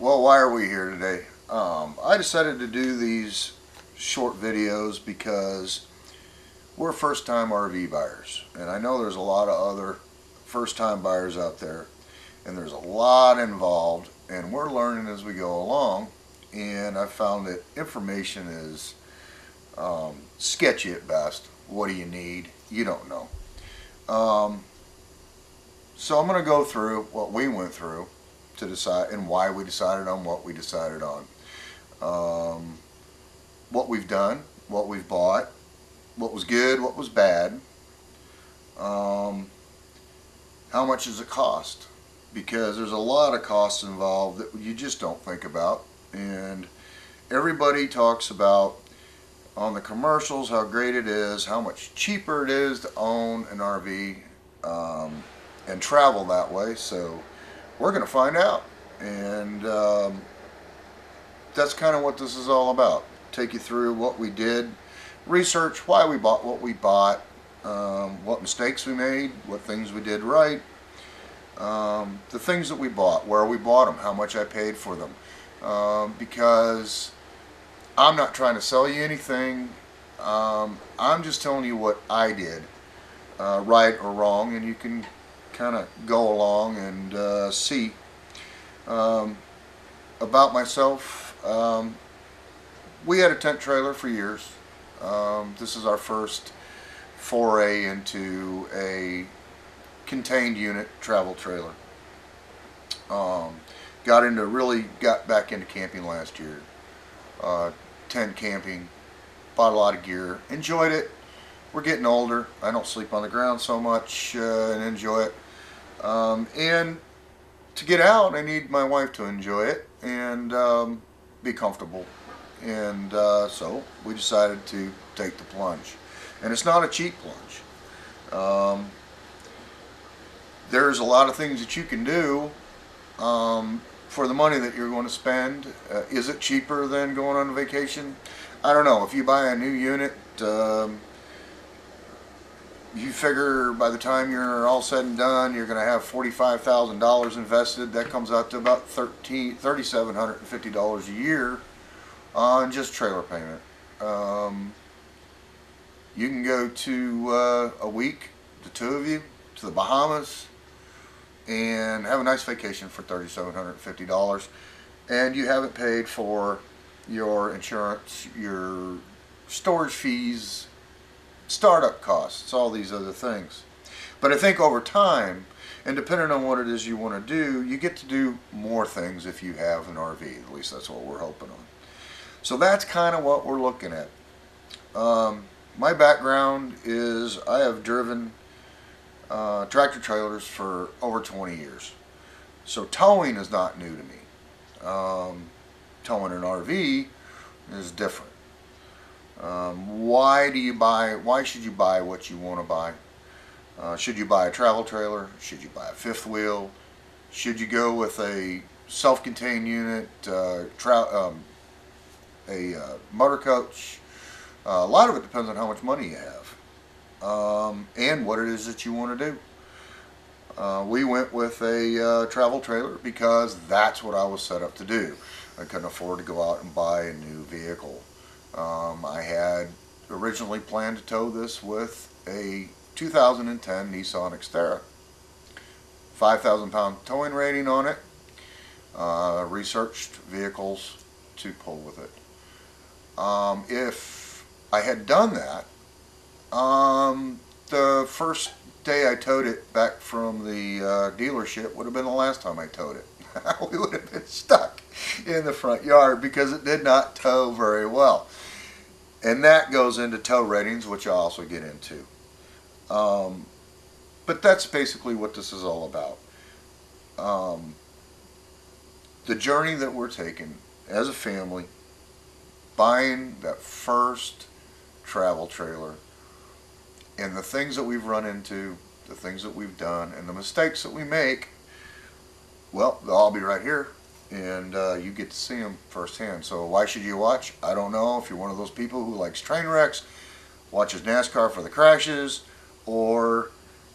Well, why are we here today? I decided to do these short videos because we're first-time RV buyers, and I know there's a lot of other first-time buyers out there, and there's a lot involved, and we're learning as we go along. And I found that information is sketchy at best. What do you need? You don't know. So I'm going to go through what we went through to decide and why we decided on what we decided on. What we've done, what we've bought, what was good, what was bad, how much does it cost? Because there's a lot of costs involved that you just don't think about. And everybody talks about on the commercials how great it is, how much cheaper it is to own an RV and travel that way. So we're going to find out, and that's kind of what this is all about. Take you through what we did, research why we bought what we bought, what mistakes we made, what things we did right, the things that we bought, where we bought them, how much I paid for them, because I'm not trying to sell you anything. I'm just telling you what I did, right or wrong, and you can kind of go along and see. About myself, we had a tent trailer for years. This is our first foray into a contained unit travel trailer. Got back into camping last year. Tent camping, bought a lot of gear, enjoyed it. We're getting older. I don't sleep on the ground so much and enjoy it. And to get out, I need my wife to enjoy it and be comfortable. And so we decided to take the plunge. And it's not a cheap plunge. There's a lot of things that you can do for the money that you're going to spend. Is it cheaper than going on vacation? I don't know. If you buy a new unit, you figure by the time you're all said and done, you're going to have $45,000 invested. That comes out to about $3,750 a year on just trailer payment. You can go to a week, the two of you, to the Bahamas and have a nice vacation for $3,750, and you haven't paid for your insurance, your storage fees, startup costs, all these other things. But I think over time, and depending on what it is you want to do, you get to do more things if you have an RV. At least that's what we're hoping on. So that's kind of what we're looking at. My background is I have driven tractor trailers for over 20 years. So towing is not new to me. Towing an RV is different. Why should you buy what you want to buy? Should you buy a travel trailer? Should you buy a fifth wheel? Should you go with a self-contained unit, a motor coach? A lot of it depends on how much money you have and what it is that you want to do. We went with a travel trailer because that's what I was set up to do. I couldn't afford to go out and buy a new vehicle. I had originally planned to tow this with a 2010 Nissan Xterra. 5,000 pound towing rating on it. Researched vehicles to pull with it. If I had done that, the first day I towed it back from the dealership would have been the last time I towed it. We would have been stuck in the front yard because it did not tow very well. And that goes into tow ratings, which I'll also get into. But that's basically what this is all about. The journey that we're taking as a family, buying that first travel trailer, and the things that we've run into, the things that we've done, and the mistakes that we make, well, they'll all be right here, and you get to see them firsthand. So why should you watch? I don't know. If you're one of those people who likes train wrecks, watches NASCAR for the crashes, or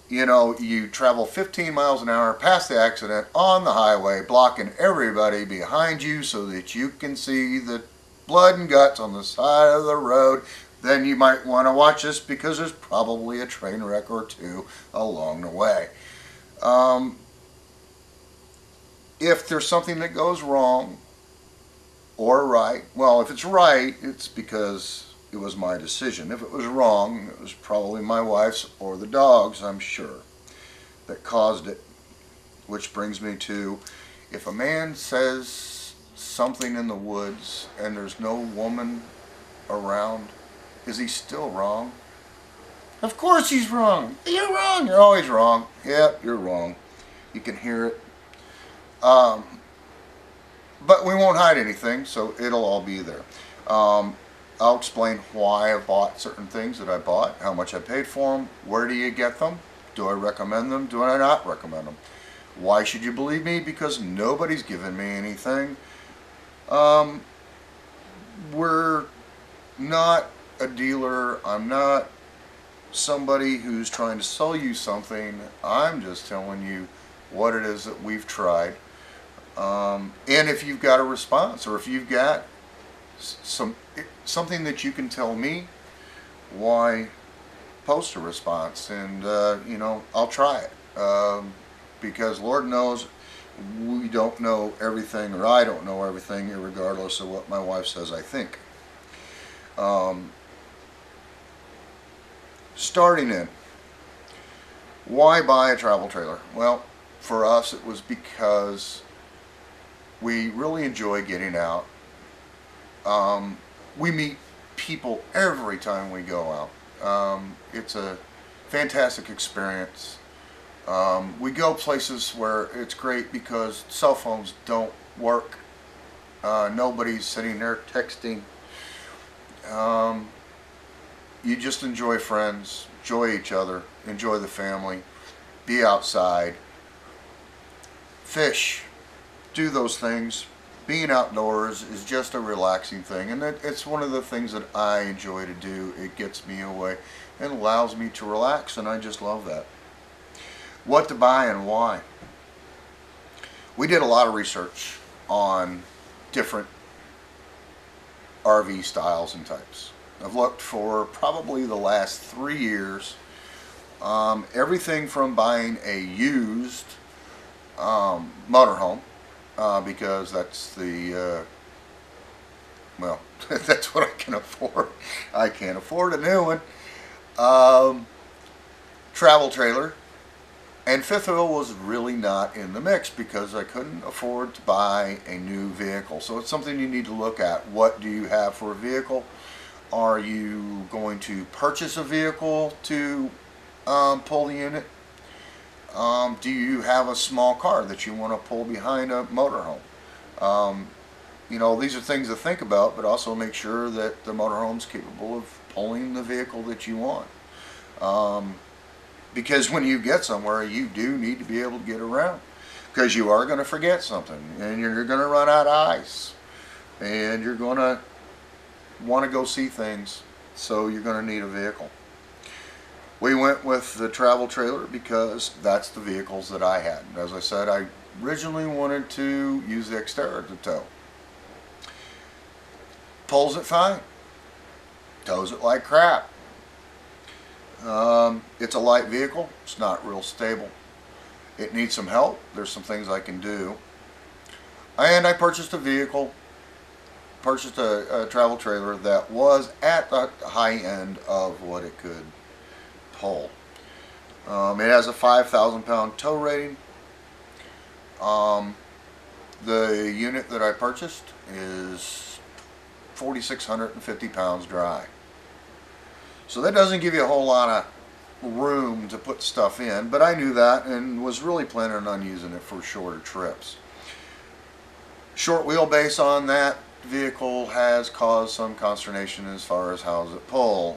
you know, you travel 15 miles an hour past the accident on the highway, blocking everybody behind you so that you can see the blood and guts on the side of the road, then you might want to watch this because there's probably a train wreck or two along the way. If there's something that goes wrong or right, well, if it's right, it's because it was my decision. If it was wrong, it was probably my wife's or the dog's, I'm sure, that caused it. Which brings me to, if a man says something in the woods and there's no woman around, is he still wrong? Of course he's wrong. You're wrong. You're always wrong. Yep, you're wrong. You can hear it. But we won't hide anything, so it'll all be there. I'll explain why I bought certain things that I bought, how much I paid for them, where do you get them, do I recommend them, do I not recommend them. Why should you believe me? Because nobody's given me anything. We're not a dealer. I'm not somebody who's trying to sell you something. I'm just telling you what it is that we've tried. And if you've got a response, or if you've got something that you can tell me, why post a response, and you know, I'll try it, because Lord knows we don't know everything, or I don't know everything, regardless of what my wife says I think. Starting in, why buy a travel trailer? Well, for us it was because we really enjoy getting out. We meet people every time we go out. It's a fantastic experience. We go places where it's great because cell phones don't work. Nobody's sitting there texting. You just enjoy friends, enjoy each other, enjoy the family, be outside, fish, do those things. Being outdoors is just a relaxing thing, and it's one of the things that I enjoy to do. It gets me away and allows me to relax, and I just love that. What to buy and why? We did a lot of research on different RV styles and types. I've looked for probably the last 3 years, everything from buying a used motorhome, because that's the, well, that's what I can afford. I can't afford a new one. Travel trailer. And fifth wheel was really not in the mix because I couldn't afford to buy a new vehicle. So it's something you need to look at. What do you have for a vehicle? Are you going to purchase a vehicle to pull the unit? Do you have a small car that you want to pull behind a motorhome? You know, these are things to think about, but also make sure that the motorhome's capable of pulling the vehicle that you want. Because when you get somewhere, you do need to be able to get around. Because you are going to forget something, and you're going to run out of ice, and you're going to want to go see things, so you're going to need a vehicle. We went with the travel trailer because that's the vehicles that I had. As I said, I originally wanted to use the Xterra to tow. Pulls it fine. Tows it like crap. It's a light vehicle. It's not real stable. It needs some help. There's some things I can do. And I purchased a vehicle, purchased a travel trailer that was at the high end of what it could pull. It has a 5,000 pound tow rating. The unit that I purchased is 4,650 pounds dry. So that doesn't give you a whole lot of room to put stuff in, but I knew that and was really planning on using it for shorter trips. Short wheelbase on that vehicle has caused some consternation as far as how does it pull.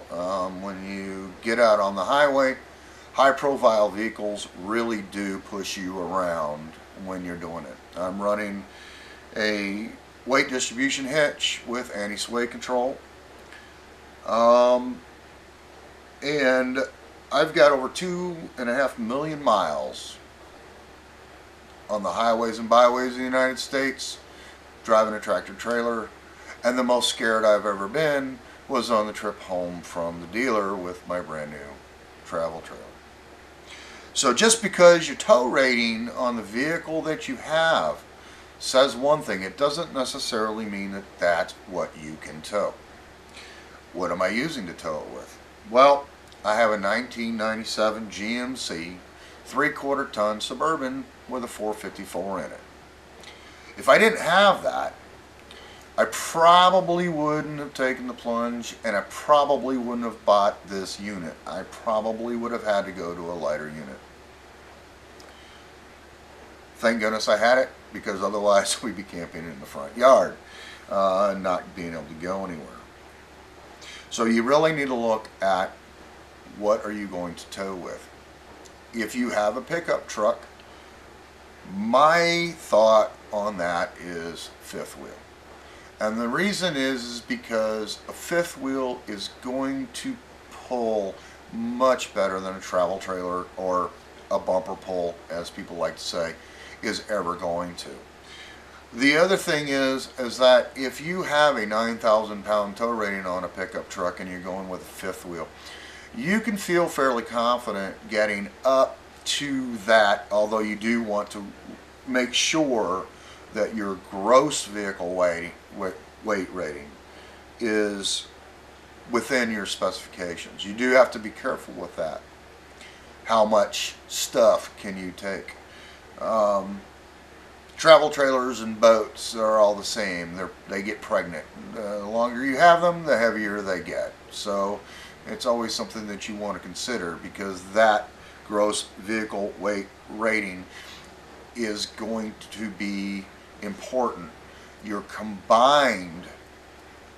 When you get out on the highway, high profile vehicles really do push you around when you're doing it. I'm running a weight distribution hitch with anti-sway control. And I've got over 2.5 million miles on the highways and byways of the United States driving a tractor trailer, and the most scared I've ever been was on the trip home from the dealer with my brand new travel trailer. So just because your tow rating on the vehicle that you have says one thing, it doesn't necessarily mean that that's what you can tow. What am I using to tow it with? Well, I have a 1997 GMC 3/4 ton Suburban with a 454 in it. If I didn't have that, I probably wouldn't have taken the plunge, and I probably wouldn't have bought this unit. I probably would have had to go to a lighter unit. Thank goodness I had it, because otherwise we'd be camping in the front yard, not being able to go anywhere. So you really need to look at what are you going to tow with. If you have a pickup truck, my thought on that is fifth wheel. And the reason is because a fifth wheel is going to pull much better than a travel trailer, or a bumper pull, as people like to say, is ever going to. The other thing is that if you have a 9,000 pound tow rating on a pickup truck and you're going with a fifth wheel, you can feel fairly confident getting up to that, although you do want to make sure that your gross vehicle weight rating is within your specifications. You do have to be careful with that. How much stuff can you take? Travel trailers and boats are all the same. They get pregnant. The longer you have them, the heavier they get. So it's always something that you want to consider, because that gross vehicle weight rating is going to be important. Your combined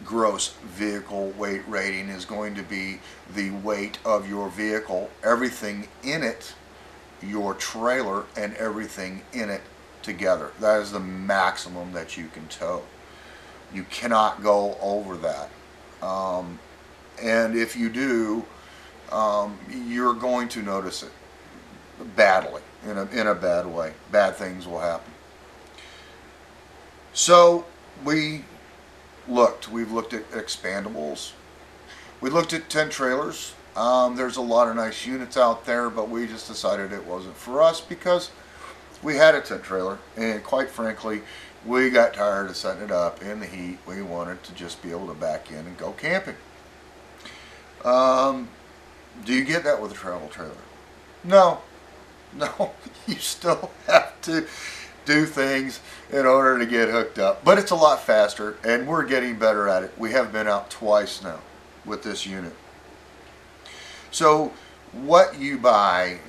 gross vehicle weight rating is going to be the weight of your vehicle, everything in it, your trailer, and everything in it together. That is the maximum that you can tow. You cannot go over that. And if you do, you're going to notice it badly, in a bad way. Bad things will happen. So we've looked at expandables. We looked at tent trailers. There's a lot of nice units out there, but we just decided it wasn't for us, because we had a tent trailer, and quite frankly, we got tired of setting it up in the heat. We wanted to just be able to back in and go camping. Do you get that with a travel trailer? No. You still have to do things in order to get hooked up, but it's a lot faster, and we're getting better at it. We have been out twice now with this unit. So what you buy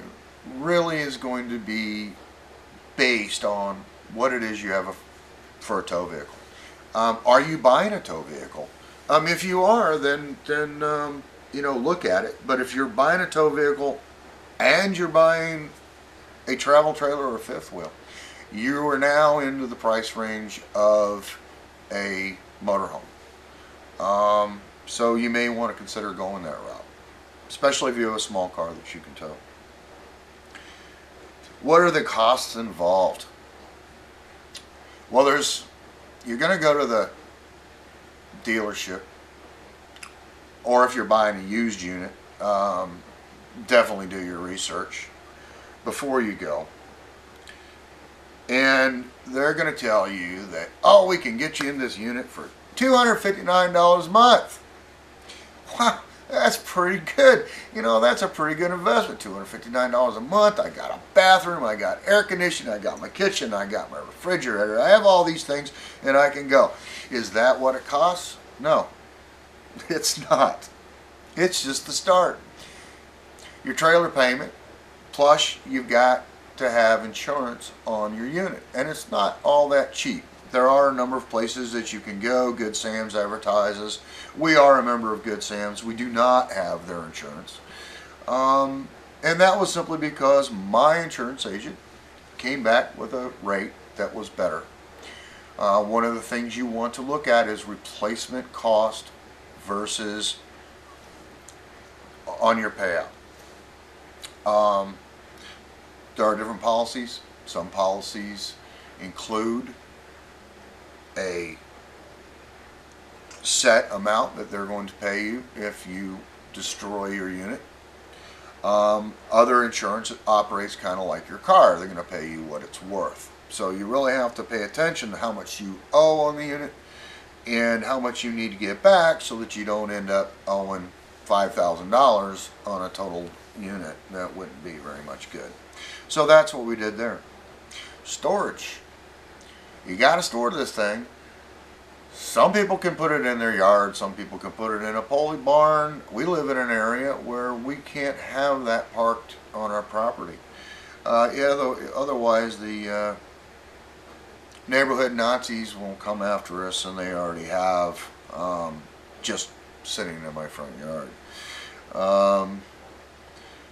really is going to be based on what it is you have for a tow vehicle. Are you buying a tow vehicle? If you are, then look at it. But if you're buying a tow vehicle and you're buying a travel trailer or a fifth wheel, you are now into the price range of a motorhome. So you may want to consider going that route, especially if you have a small car that you can tow. What are the costs involved? Well, you're going to go to the dealership, or if you're buying a used unit, definitely do your research before you go. And they're going to tell you that, oh, we can get you in this unit for $259 a month. Wow, that's pretty good. That's a pretty good investment. $259 a month. I got a bathroom, I got air conditioning, I got my kitchen, I got my refrigerator. I have all these things, and I can go. Is that what it costs? No, it's not. It's just the start. Your trailer payment, plus you've got to have insurance on your unit, and it's not all that cheap. There are a number of places that you can go. Good Sam's advertises. We are a member of Good Sam's. We do not have their insurance, and that was simply because my insurance agent came back with a rate that was better. One of the things you want to look at is replacement cost versus on your payout. Um, there are different policies. Some policies include a set amount that they're going to pay you if you destroy your unit. Other insurance operates kind of like your car. They're going to pay you what it's worth. So you really have to pay attention to how much you owe on the unit and how much you need to get back so that you don't end up owing $5,000 on a total unit. That wouldn't be very much good. So that's what we did there. Storage. You got to store this thing. Some people can put it in their yard. Some people can put it in a poultry barn. We live in an area where we can't have that parked on our property. Otherwise the neighborhood Nazis will come after us, and they already have, just sitting in my front yard.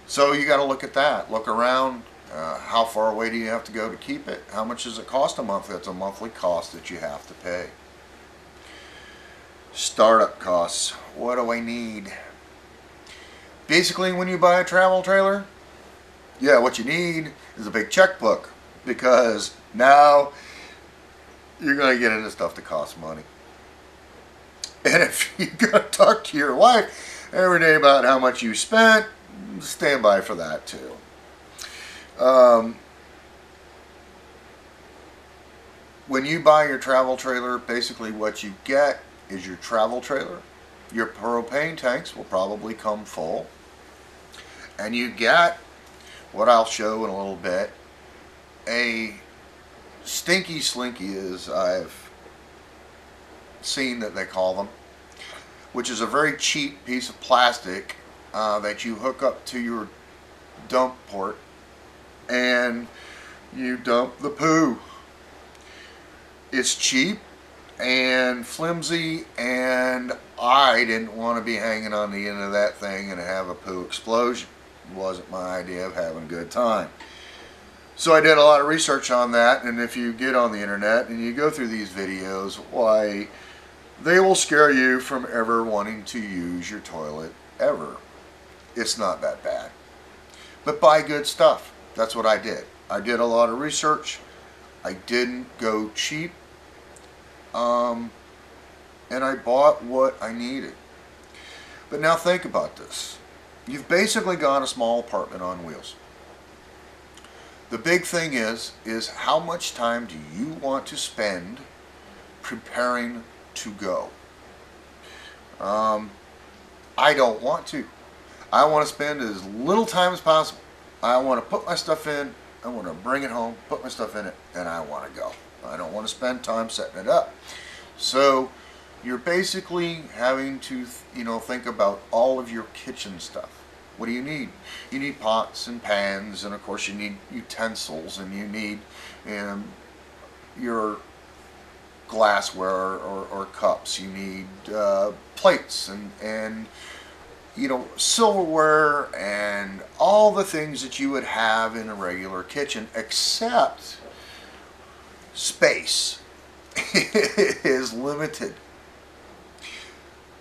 So you got to look at that. Look around. How far away do you have to go to keep it? How much does it cost a month? That's a monthly cost that you have to pay. Startup costs. What do I need? Basically, when you buy a travel trailer, yeah, what you need is a big checkbook, because now you're going to get into stuff that costs money. And if you're going to talk to your wife every day about how much you spent, stand by for that too. When you buy your travel trailer, basically what you get is your travel trailer. Your propane tanks will probably come full. And you get, what I'll show in a little bit, a stinky slinky, as I've seen that they call them, which is a very cheap piece of plastic that you hook up to your dump port, and you dump the poo. It's cheap and flimsy, and I didn't want to be hanging on the end of that thing and have a poo explosion. It wasn't my idea of having a good time. So I did a lot of research on that, and if you get on the internet and you go through these videos, why, they will scare you from ever wanting to use your toilet ever. It's not that bad. But buy good stuff. That's what I did. I did a lot of research. I didn't go cheap. And I bought what I needed. But now think about this. You've basically got a small apartment on wheels. The big thing is how much time do you want to spend preparing to go? I don't want to. I want to spend as little time as possible. I want to put my stuff in, I want to bring it home, put my stuff in it, and I want to go. I don't want to spend time setting it up. So you're basically having to, think about all of your kitchen stuff. What do you need? You need pots and pans, and of course you need utensils, and you need your glassware or cups. You need plates and silverware and all the things that you would have in a regular kitchen, except space is limited.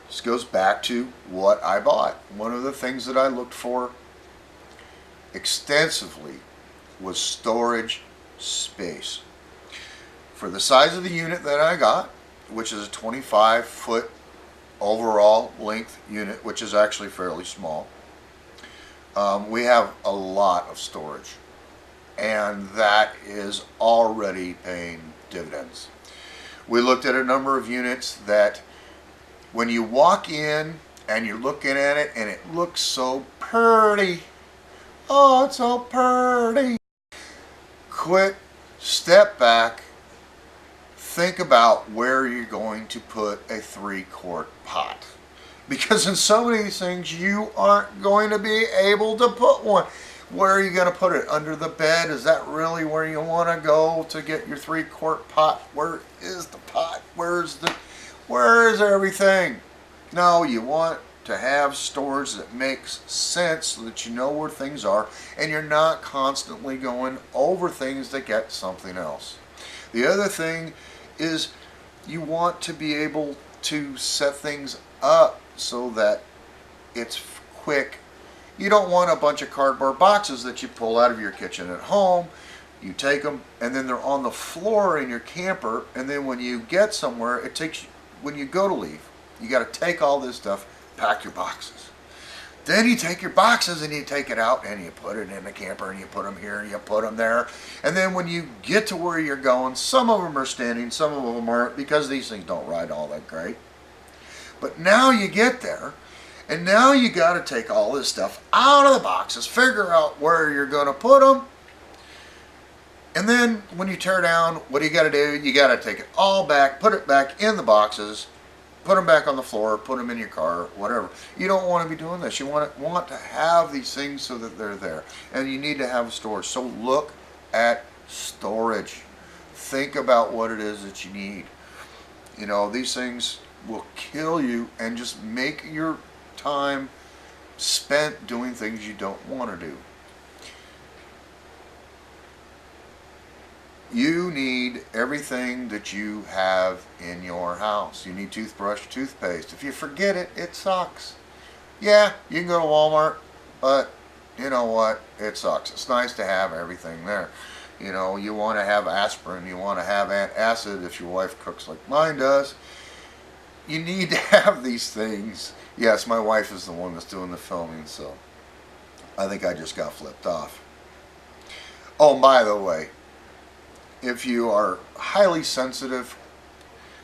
This goes back to what I bought. One of the things that I looked for extensively was storage space. For the size of the unit that I got, which is a 25-foot overall length unit, which is actually fairly small, we have a lot of storage, and that is already paying dividends. We looked at a number of units that when you walk in and you're looking at it and it looks so pretty, oh, it's so pretty, quick step back, think about where you're going to put a 3-quart pot, because in so many of these things you aren't going to be able to put one. Where are you going to put it? Under the bed? Is that really where you want to go to get your 3-quart pot? Where is the pot? Where is everything? No, you want to have storage that makes sense so that you know where things are, and you're not constantly going over things to get something else. The other thing is you want to be able to set things up so that it's quick You don't want a bunch of cardboard boxes that you pull out of your kitchen at home. You take them, and then they're on the floor in your camper, and then when you get somewhere, it takes, when you go to leave, you got to take all this stuff, pack your boxes. Then you take your boxes and you take it out and you put it in the camper and you put them here and you put them there. And then when you get to where you're going, some of them are standing, some of them aren't, because these things don't ride all that great. But now you get there, and now you got to take all this stuff out of the boxes, figure out where you're going to put them. And then when you tear down, what do you got to do? You got to take it all back, put it back in the boxes, put them back on the floor, put them in your car, whatever. You don't want to be doing this. You want to have these things so that they're there. And you need to have storage. So look at storage. Think about what it is that you need. You know, these things will kill you and just make your time spent doing things you don't want to do. You need everything that you have in your house. You need toothbrush, toothpaste. If you forget it, it sucks. Yeah, you can go to Walmart, but you know what? It sucks. It's nice to have everything there. You know, you want to have aspirin, you want to have antacid if your wife cooks like mine does. You need to have these things. Yes, my wife is the one that's doing the filming, so I think I just got flipped off. Oh, by the way, if you are highly sensitive,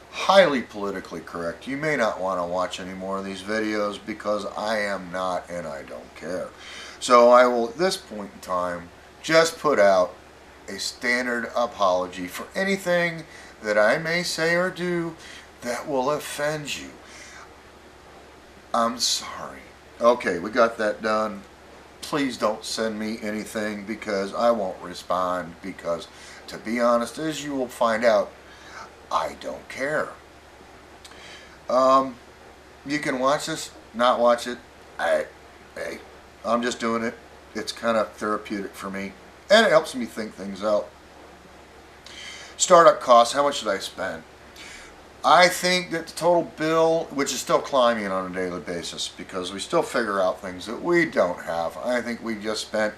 highly politically correct, you may not want to watch any more of these videos, because I am not, and I don't care. So I will, at this point in time, just put out a standard apology for anything that I may say or do that will offend you. I'm sorry. Okay, we got that done. Please don't send me anything, because I won't respond, because to be honest, as you will find out, I don't care. You can watch this, not watch it. Hey, I'm just doing it. It's kind of therapeutic for me, and it helps me think things out. Startup costs, how much did I spend? I think that the total bill, which is still climbing on a daily basis because we still figure out things that we don't have, I think we just spent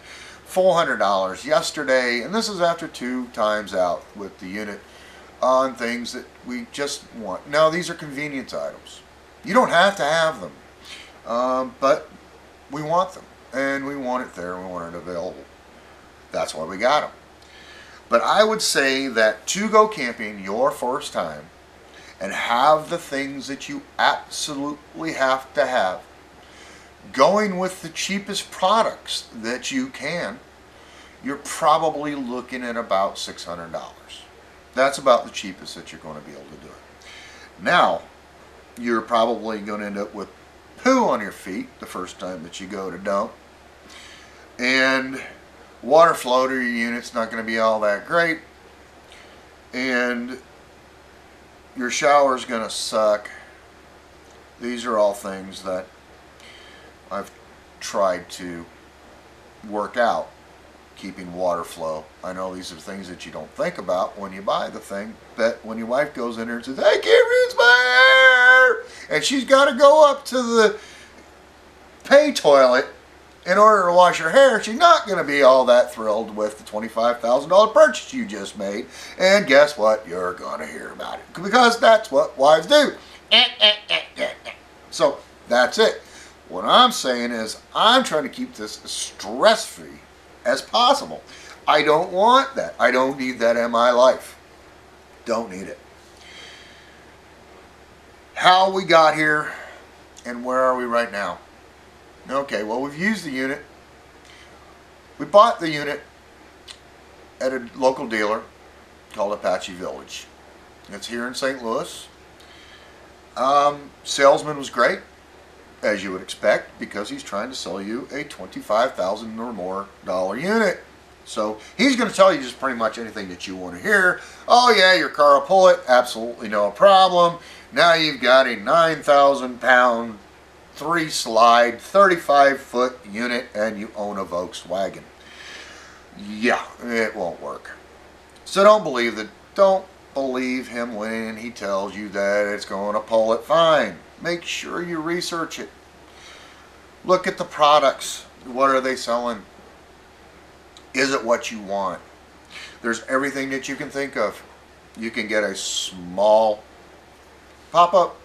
$400 yesterday, and this is after 2 times out with the unit, on things that we just want. Now, these are convenience items. You don't have to have them, but we want them, and we want it there, and we want it available. That's why we got them. But I would say that to go camping your first time and have the things that you absolutely have to have, going with the cheapest products that you can, you're probably looking at about $600. That's about the cheapest that you're going to be able to do it. Now, you're probably going to end up with poo on your feet the first time that you go to dump, and water flow to your unit's not going to be all that great, and your shower's going to suck. These are all things that I've tried to work out, keeping water flow. I know these are things that you don't think about when you buy the thing, but when your wife goes in there and says, "I can't rinse my hair," and she's got to go up to the pay toilet in order to wash her hair, she's not going to be all that thrilled with the $25,000 purchase you just made. And guess what? You're going to hear about it, because that's what wives do. So that's it. What I'm saying is, I'm trying to keep this as stress-free as possible. I don't want that. I don't need that in my life. Don't need it. How we got here and where are we right now? Okay, well, we've used the unit. We bought the unit at a local dealer called Apache Village. It's here in St. Louis. Salesman was great, as you would expect, because he's trying to sell you a $25,000 or more unit. So he's going to tell you just pretty much anything that you want to hear. Oh yeah, your car will pull it, absolutely no problem. Now you've got a 9,000 pound 3-slide 35-foot unit and you own a Volkswagen. Yeah, it won't work. So don't believe that. Don't believe him when he tells you that it's going to pull it fine. Make sure you research it. Look at the products. What are they selling? Is it what you want? There's everything that you can think of. You can get a small pop-up.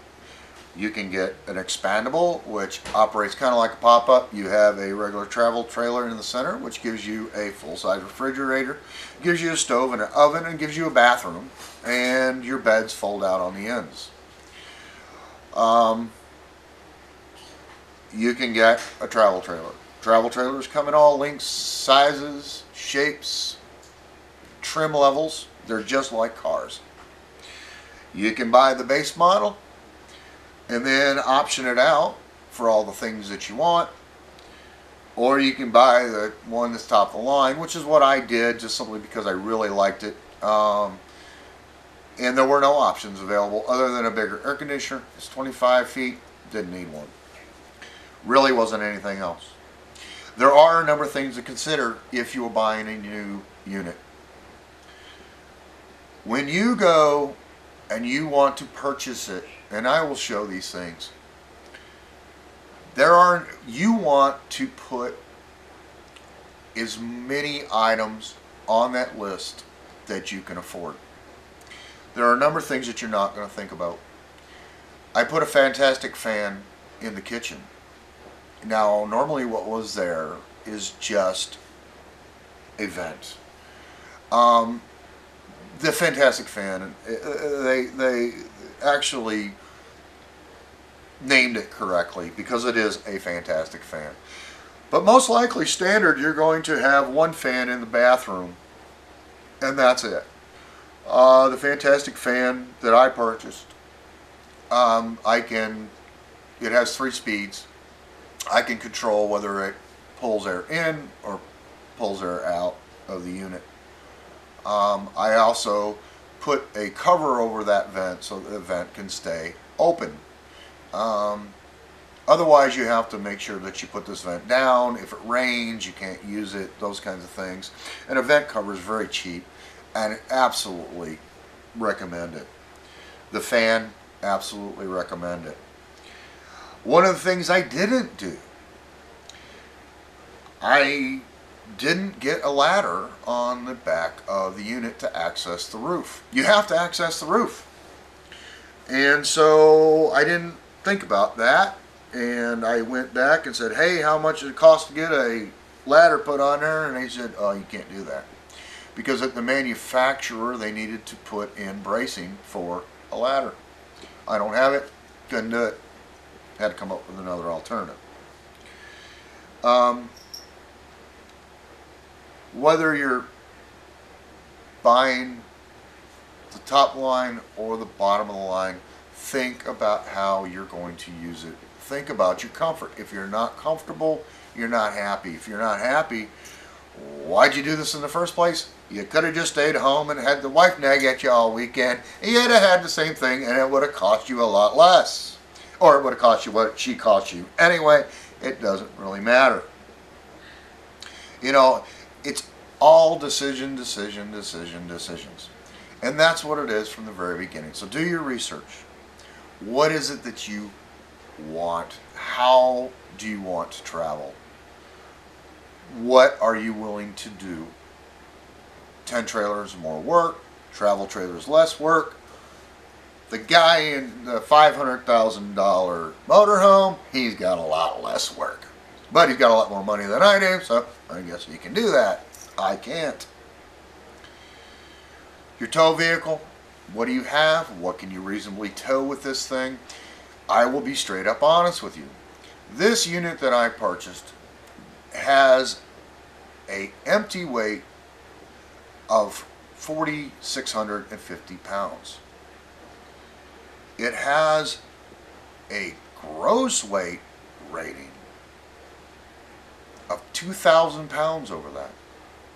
You can get an expandable, which operates kind of like a pop-up. You have a regular travel trailer in the center, which gives you a full-size refrigerator, gives you a stove and an oven, and gives you a bathroom, and your beds fold out on the ends. You can get a travel trailer. Travel trailers come in all lengths, sizes, shapes, trim levels. They're just like cars. You can buy the base model and then option it out for all the things that you want, or you can buy the one that's top of the line, which is what I did, just simply because I really liked it. And there were no options available other than a bigger air conditioner. It's 25 feet, didn't need one. Really wasn't anything else. There are a number of things to consider if you are buying a new unit. When you go and you want to purchase it, and I will show these things, you want to put as many items on that list that you can afford. There are a number of things that you're not going to think about. I put a fantastic fan in the kitchen. Now, normally what was there is just a vent. The fantastic fan, they actually named it correctly because it is a fantastic fan. But most likely standard, you're going to have one fan in the bathroom, and that's it. The fantastic fan that I purchased, it has 3 speeds. I can control whether it pulls air in or pulls air out of the unit. I also put a cover over that vent so that the vent can stay open. Otherwise, you have to make sure that you put this vent down. If it rains, you can't use it, those kinds of things. And a vent cover is very cheap, and absolutely recommend it. The fan, absolutely recommend it. One of the things I didn't do, I didn't get a ladder on the back of the unit to access the roof. You have to access the roof. And so I didn't think about that, and I went back and said, hey, how much does it cost to get a ladder put on there? And they said, oh, you can't do that. Because at the manufacturer, they needed to put in bracing for a ladder. I don't have it, couldn't do it. Had to come up with another alternative. Whether you're buying the top line or the bottom of the line, think about how you're going to use it. Think about your comfort. If you're not comfortable, you're not happy. If you're not happy, why'd you do this in the first place? You could have just stayed home and had the wife nag at you all weekend. You'd have had the same thing, and it would have cost you a lot less. Or it would have cost you what she cost you. Anyway, it doesn't really matter. You know, it's all decisions. And that's what it is from the very beginning. So do your research. What is it that you want? How do you want to travel? What are you willing to do? 10 trailers more work, travel trailers less work. The guy in the $500,000 motorhome, he's got a lot less work. But he's got a lot more money than I do, so I guess he can do that. I can't. Your tow vehicle, what do you have? What can you reasonably tow with this thing? I will be straight up honest with you. This unit that I purchased has an empty weight of 4,650 pounds. It has a gross weight rating of 2,000 pounds over that.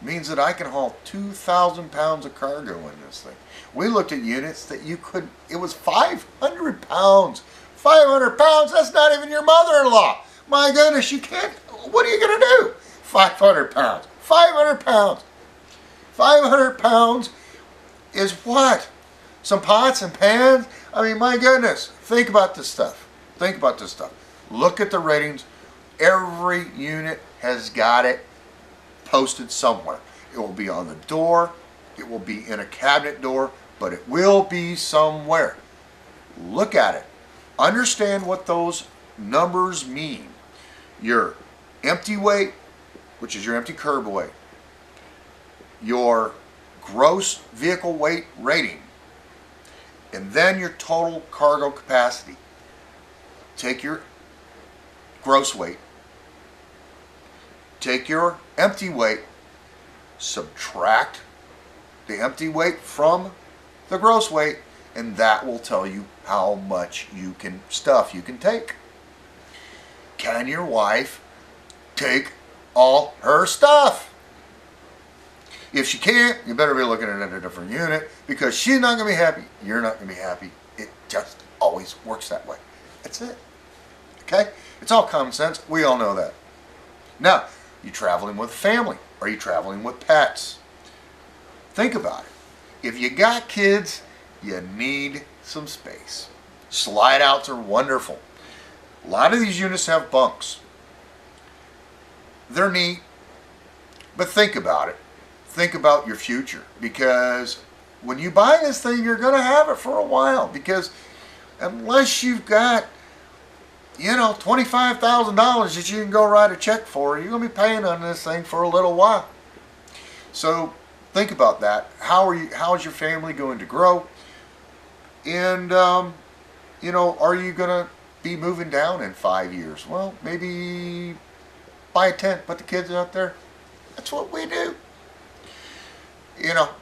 Means that I can haul 2,000 pounds of cargo in this thing. We looked at units that you could, it was 500 pounds. 500 pounds, that's not even your mother-in-law. My goodness, you can't, what are you going to do? 500 pounds. 500 pounds. 500 pounds is what? Some pots and pans? I mean, my goodness. Think about this stuff. Think about this stuff. Look at the ratings. Every unit has got it posted somewhere. It will be on the door, it will be in a cabinet door, but it will be somewhere. Look at it. Understand what those numbers mean. Your empty weight, which is your empty curb weight, your gross vehicle weight rating, and then your total cargo capacity. Take your gross weight, take your empty weight, subtract the empty weight from the gross weight, and that will tell you how much stuff you can take. Can your wife take all her stuff? If she can't, you better be looking at a different unit, because she's not going to be happy. You're not going to be happy. It just always works that way. That's it. Okay? It's all common sense. We all know that. Now, you traveling with family? Are you traveling with pets? Think about it. If you got kids, you need some space. Slide outs are wonderful. A lot of these units have bunks. They're neat, but think about it. Think about your future, because when you buy this thing, you're going to have it for a while, because unless you've got, $25,000 that you can go write a check for, you're going to be paying on this thing for a little while. So think about that. How is your family going to grow? And, are you going to be moving down in 5 years? Well, maybe buy a tent, put the kids out there. That's what we do.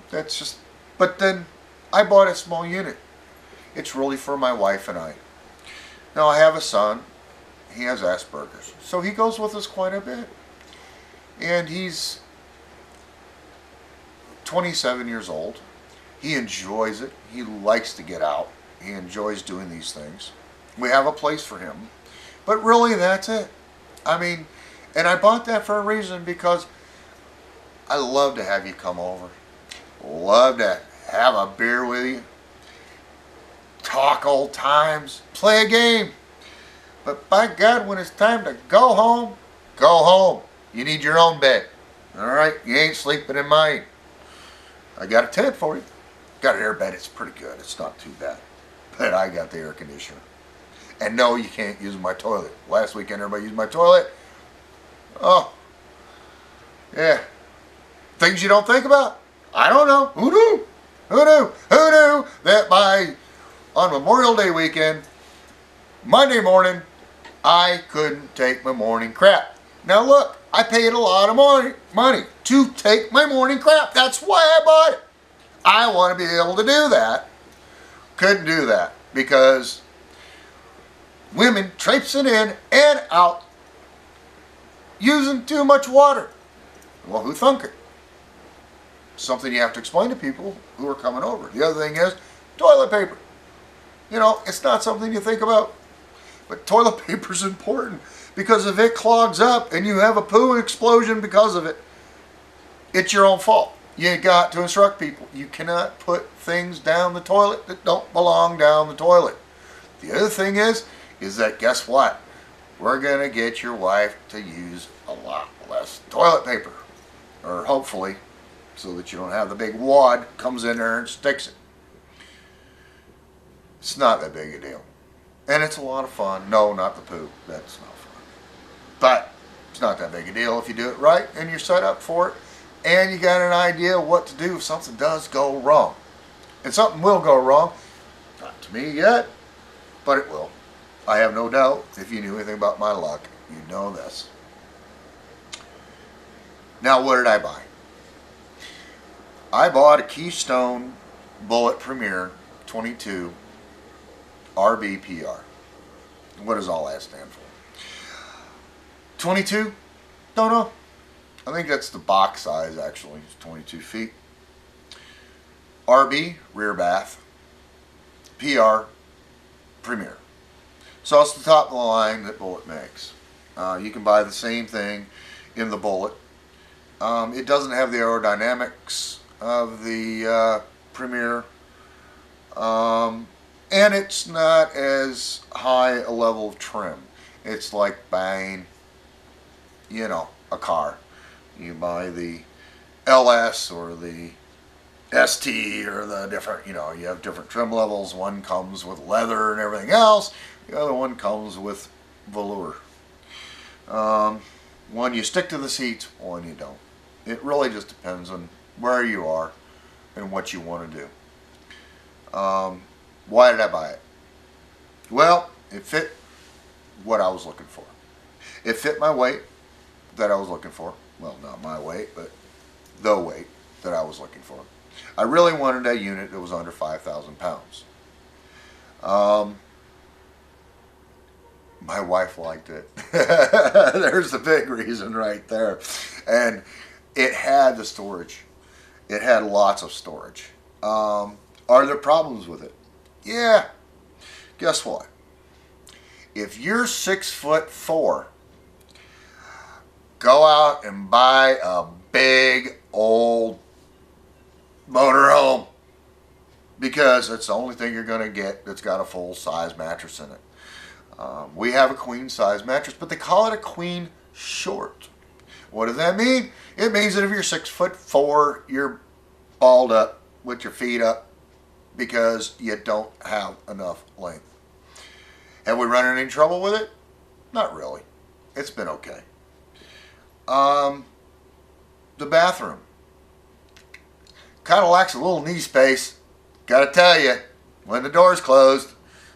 That's just, but then I bought a small unit. It's really for my wife and I. Now, I have a son. He has Asperger's, so he goes with us quite a bit. And he's 27 years old. He enjoys it. He likes to get out. He enjoys doing these things. We have a place for him. But really, that's it. And I bought that for a reason, because I love to have you come over. Love to have a beer with you. Talk old times. Play a game. But by God, when it's time to go home, go home. You need your own bed. Alright? You ain't sleeping in mine. I got a tent for you. Got an air bed. It's pretty good. It's not too bad. But I got the air conditioner. And no, you can't use my toilet. Last weekend, everybody used my toilet. Oh. Yeah. Things you don't think about? I don't know. Who knew? Who knew? Who knew that on Memorial Day weekend, Monday morning, I couldn't take my morning crap. Now look, I paid a lot of money to take my morning crap. That's why I bought it. I want to be able to do that. Couldn't do that because women traipsing in and out using too much water. Well, who thunk it? Something you have to explain to people who are coming over. The other thing is toilet paper. It's not something you think about. But toilet paper is important, because if it clogs up and you have a poo explosion because of it, it's your own fault. You got to instruct people. You cannot put things down the toilet that don't belong down the toilet. The other thing is that guess what? We're going to get your wife to use a lot less toilet paper. Or hopefully, so that you don't have the big wad comes in there and sticks it. It's not that big a deal. And it's a lot of fun. No, not the poo. That's not fun. But it's not that big a deal if you do it right and you're set up for it. And you got an idea of what to do if something does go wrong. And something will go wrong. Not to me yet, but it will. I have no doubt. If you knew anything about my luck, you'd know this. Now, what did I buy? I bought a Keystone Bullet Premier 22 RVPR. What does all that stand for? 22? Don't know. I think that's the box size, actually. It's 22 feet. RB, rear bath. PR, Premier. So it's the top of the line that Bullet makes. You can buy the same thing in the Bullet. It doesn't have the aerodynamics of the Premier. And it's not as high a level of trim. It's like buying, a car. You buy the LS or the ST or the different, you have different trim levels. One comes with leather and everything else. The other one comes with velour. One you stick to the seats, one you don't. It really just depends on where you are and what you want to do. Why did I buy it? Well, it fit what I was looking for. It fit my weight that I was looking for. Well, not my weight, but the weight that I was looking for. I really wanted a unit that was under 5,000 pounds. My wife liked it. There's the big reason right there. And it had the storage. It had lots of storage. Are there problems with it? Yeah. Guess what? If you're 6'4", go out and buy a big old motorhome, because it's the only thing you're going to get that's got a full size mattress in it. We have a queen size mattress, but they call it a queen short. What does that mean? It means that if you're 6'4", you're balled up with your feet up because you don't have enough length. Have we run into any trouble with it? Not really. It's been okay. The bathroom kind of lacks a little knee space. Gotta tell you, when the door's closed,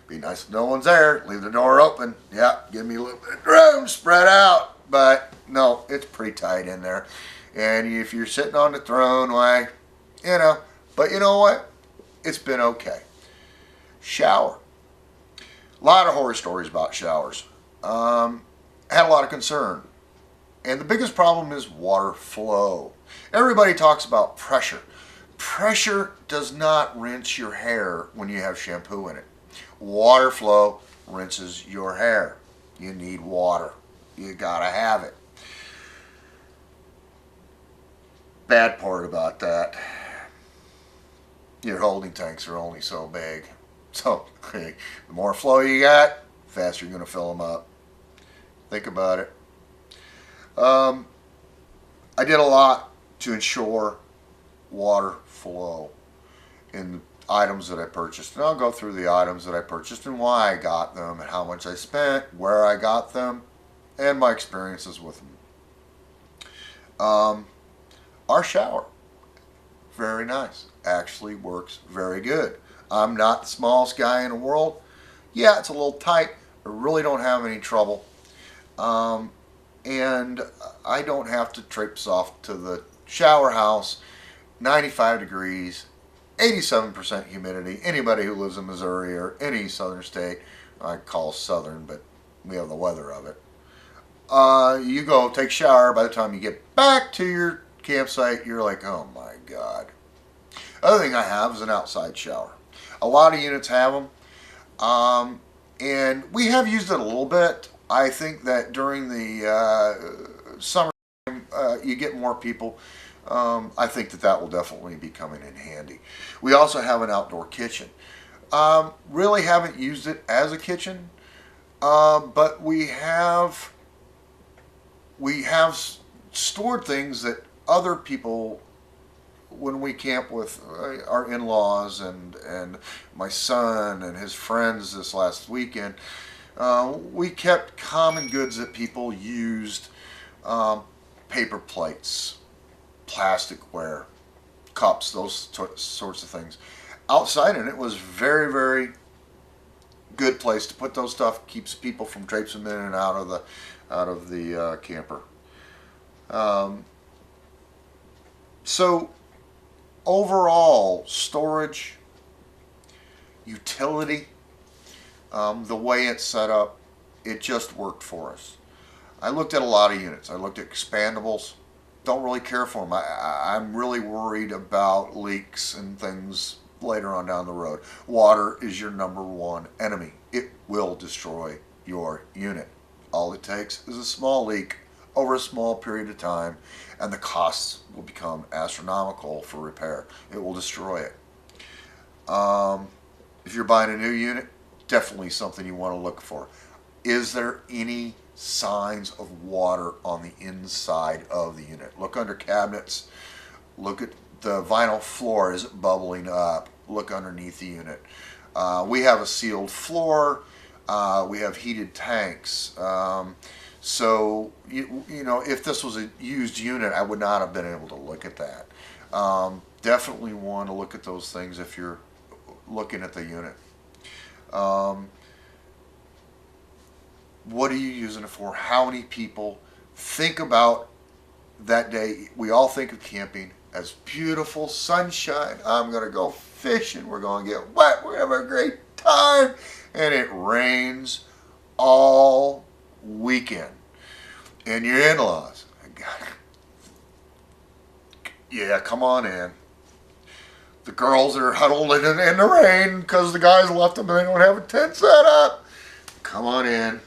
be nice if no one's there. Leave the door open. Yeah, give me a little bit of room, spread out. But no, it's pretty tight in there. And if you're sitting on the throne, why, but you know what? It's been okay. Shower. A lot of horror stories about showers. Had a lot of concern. And the biggest problem is water flow. Everybody talks about pressure. Pressure does not rinse your hair when you have shampoo in it. Water flow rinses your hair. You need water. You gotta have it. Bad part about that, your holding tanks are only so big. So the more flow you got, the faster you're going to fill them up. Think about it. I did a lot to ensure water flow in the items that I purchased. And I'll go through the items that I purchased and why I got them and how much I spent, where I got them, and my experiences with them. Our shower, very nice. Actually works very good. I'm not the smallest guy in the world. Yeah, it's a little tight. I really don't have any trouble. And I don't have to traipse off to the shower house, 95 degrees, 87% humidity. Anybody who lives in Missouri or any southern state, I call southern, but we have the weather of it. You go take a shower. By the time you get back to your campsite, you're like, oh my God. Other thing I have is an outside shower. A lot of units have them, and we have used it a little bit. I think that during the summer, you get more people. I think that will definitely be coming in handy. We also have an outdoor kitchen. Really haven't used it as a kitchen, but we have stored things that other people, when we camp with our in-laws and my son and his friends this last weekend, we kept common goods that people used, paper plates, plasticware, cups, those sorts of things. Outside, and it was very, very good place to put those stuff. Keeps people from traipsing in and out of the camper. So overall, storage, utility, the way it's set up, it just worked for us. I looked at a lot of units. I looked at expandables. Don't really care for them. I'm really worried about leaks and things later on down the road. Water is your number one enemy. It will destroy your unit. All it takes is a small leak over a small period of time, and the costs will become astronomical for repair. It will destroy it. If you're buying a new unit, definitely something you want to look for. Is there any signs of water on the inside of the unit. Look under cabinets, look at the vinyl floor, is it bubbling up? Look underneath the unit. We have a sealed floor, we have heated tanks. So, you know, if this was a used unit, I would not have been able to look at that. Definitely want to look at those things if you're looking at the unit. What are you using it for? How many people? Think about that day. We all think of camping as beautiful sunshine. I'm going to go fishing. We're going to get wet. We're going to have a great time. And it rains all weekend. And your in-laws, yeah, come on in. The girls are huddled in the rain because the guys left them and they don't have a tent set up. Come on in.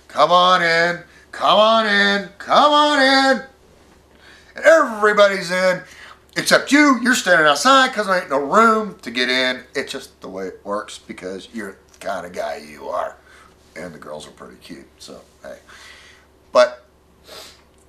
Come on in. Come on in. Come on in. And everybody's in except you. You're standing outside because there ain't no room to get in. It's just the way it works because you're the kind of guy you are. And the girls are pretty cute. So, hey. But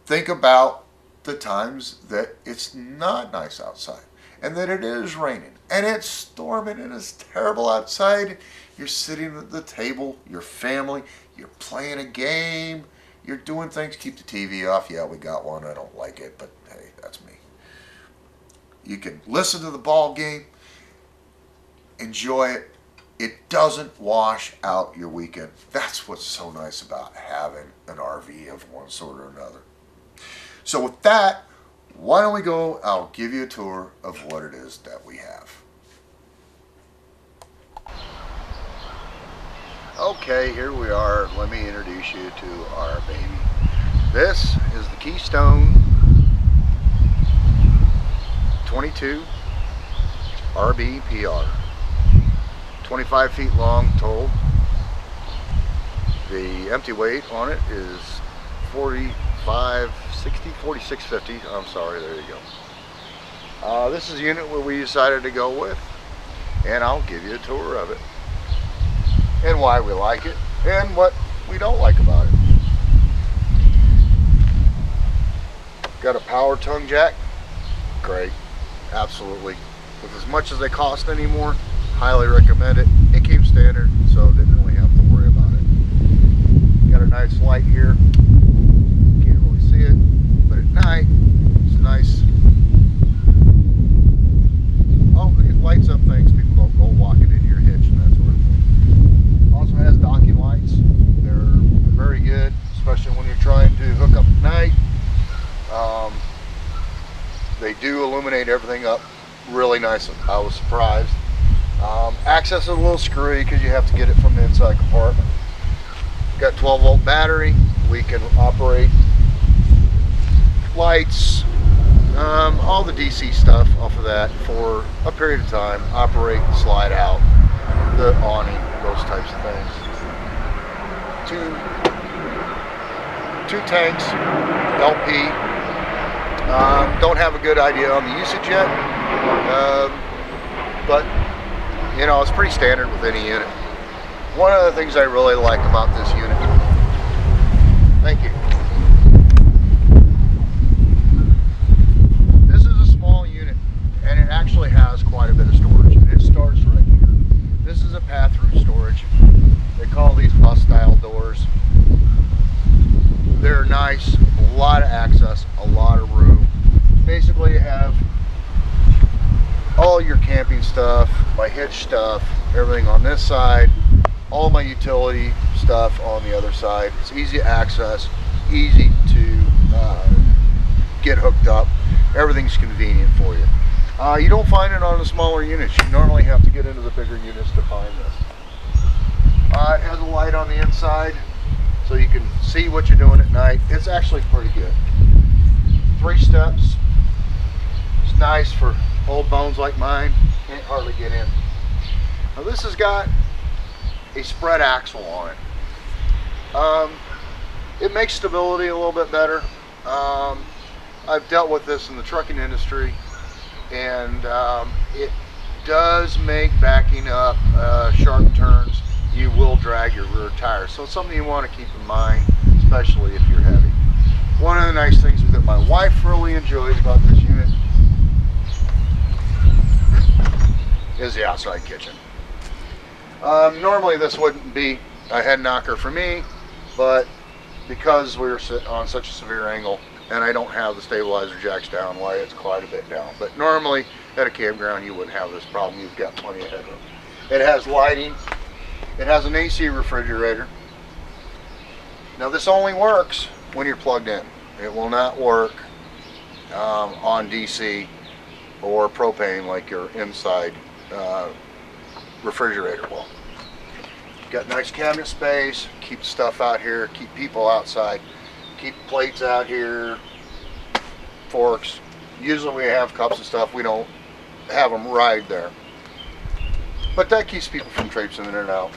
think about the times that it's not nice outside and that it is raining and it's storming and it's terrible outside. You're sitting at the table, your family, you're playing a game, you're doing things. Keep the TV off. Yeah, we got one. I don't like it, but hey, that's me. You can listen to the ball game, enjoy it. It doesn't wash out your weekend. That's what's so nice about having an RV of one sort or another. So with that, why don't we go, I'll give you a tour of what it is that we have. Okay, here we are. Let me introduce you to our baby. This is the Keystone 22 RVPR. 25 feet long total. The empty weight on it is 4650. I'm sorry, there you go. This is the unit where we decided to go with, and I'll give you a tour of it and why we like it and what we don't like about it. Got a power tongue jack. Great, absolutely. With as much as they cost anymore, highly recommend it. It came standard, so didn't really have to worry about it. Got a nice light here. Can't really see it, but at night it's nice. Oh, it lights up things. People don't go walking into your hitch and that sort of thing. Also has docking lights. They're very good, especially when you're trying to hook up at night. They do illuminate everything up really nicely. I was surprised. Access is a little screwy because you have to get it from the inside compartment. Got 12-volt battery. We can operate lights, all the DC stuff off of that for a period of time. Operate, slide out, the awning, those types of things. Two tanks, LP. Don't have a good idea on the usage yet, but you know, it's pretty standard with any unit. One of the things I really like about this unit, thank you. This is a small unit and it actually has quite a bit of storage. And it starts right here. This is a pass-through storage. They call these bus style doors. They're nice, a lot of access, a lot of room. Basically you have all your camping stuff, my hitch stuff, everything on this side, all my utility stuff on the other side. It's easy to access, easy to get hooked up. Everything's convenient for you. You don't find it on the smaller units. You normally have to get into the bigger units to find this. It has a light on the inside so you can see what you're doing at night. It's actually pretty good. 3 steps. It's nice for old bones like mine. Can't hardly get in. Now this has got a spread axle on it. It makes stability a little bit better. I've dealt with this in the trucking industry, and it does make backing up sharp turns. You will drag your rear tires, so it's something you want to keep in mind. especially if you're heavy. One of the nice things that my wife really enjoys about this unit is the outside kitchen. Normally this wouldn't be a head knocker for me, but because we're on such a severe angle and I don't have the stabilizer jacks down, why it's quite a bit down. But normally at a campground you wouldn't have this problem. You've got plenty of headroom. It has lighting. It has an AC refrigerator. Now this only works when you're plugged in. It will not work on DC or propane like your inside refrigerator will. Got nice cabinet space, keep stuff out here, keep people outside, keep plates out here, forks. Usually we have cups and stuff, we don't have them right there. But that keeps people from traipsing in and out.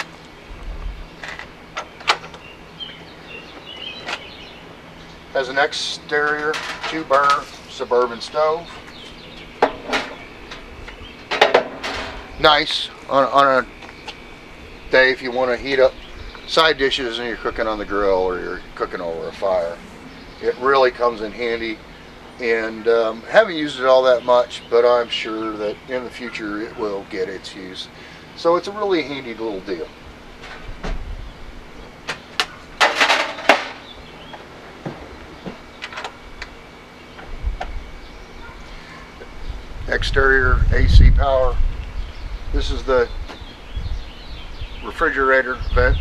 Has an exterior 2-burner suburban stove. Nice on a day if you want to heat up side dishes and you're cooking on the grill or you're cooking over a fire. It really comes in handy, and haven't used it all that much, but I'm sure that in the future it will get its use. So it's a really handy little deal. Exterior AC power. This is the refrigerator vent.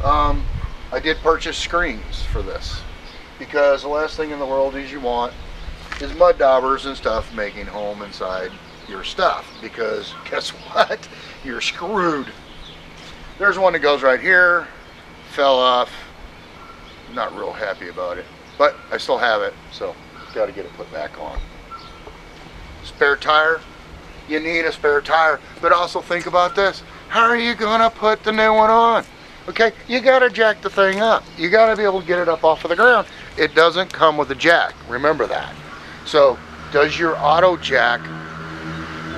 I did purchase screens for this because the last thing in the world is you want is mud daubers and stuff making home inside your stuff, because guess what? You're screwed. There's one that goes right here, fell off. Not real happy about it, but I still have it, so got to get it put back on. Spare tire. You need a spare tire, but also think about this. How are you gonna put the new one on? Okay, you gotta jack the thing up. You gotta be able to get it up off of the ground. It doesn't come with a jack, remember that. So, does your auto jack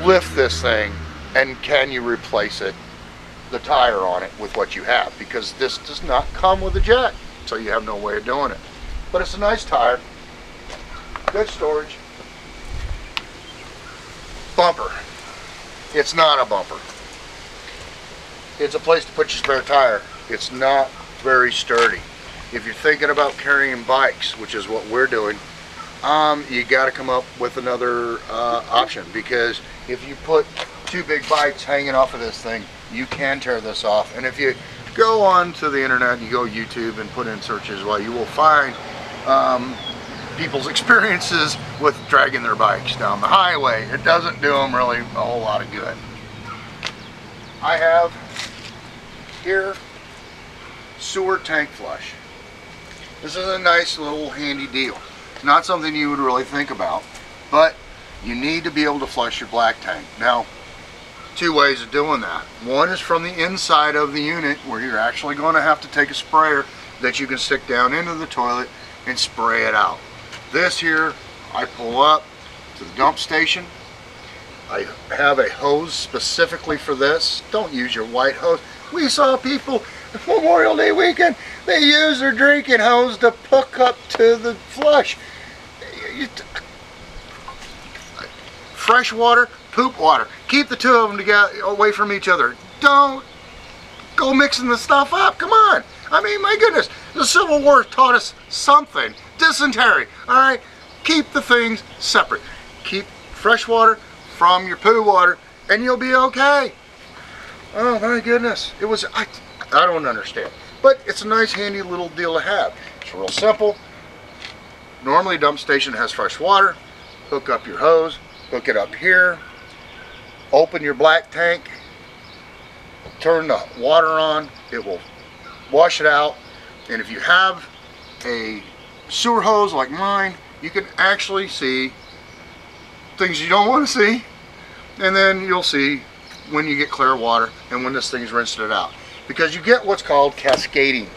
lift this thing, and can you replace it, the tire on it, with what you have? Because this does not come with a jack, so you have no way of doing it. But it's a nice tire, good storage. Bumper. It's not a bumper. It's a place to put your spare tire. It's not very sturdy. If you're thinking about carrying bikes, which is what we're doing, you got to come up with another option, because if you put 2 big bikes hanging off of this thing, you can tear this off. And if you go on to the internet, you go YouTube and put in searches, well, you will find people's experiences with dragging their bikes down the highway. It doesn't do them really a whole lot of good. I have here sewer tank flush. This is a nice little handy deal. Not something you would really think about, but you need to be able to flush your black tank. Now, 2 ways of doing that. One is from the inside of the unit, where you're actually going to have to take a sprayer that you can stick down into the toilet and spray it out. This here, I pull up to the dump station. I have a hose specifically for this. Don't use your white hose. We saw people Memorial Day weekend, they use their drinking hose to hook up to the flush. Fresh water, poop water. Keep the 2 of them together, away from each other. Don't go mixing the stuff up. Come on. I mean, my goodness, the Civil War taught us something. Dysentery, all right? Keep the things separate. Keep fresh water from your poo water, and you'll be okay. Oh my goodness, it was, I don't understand. But it's a nice handy little deal to have. It's real simple. Normally a dump station has fresh water. Hook up your hose, hook it up here, open your black tank, turn the water on, it will wash it out. And if you have a sewer hose like mine, you can actually see things you don't want to see, and then you'll see when you get clear water and when this thing's rinsed it out, because you get what's called cascading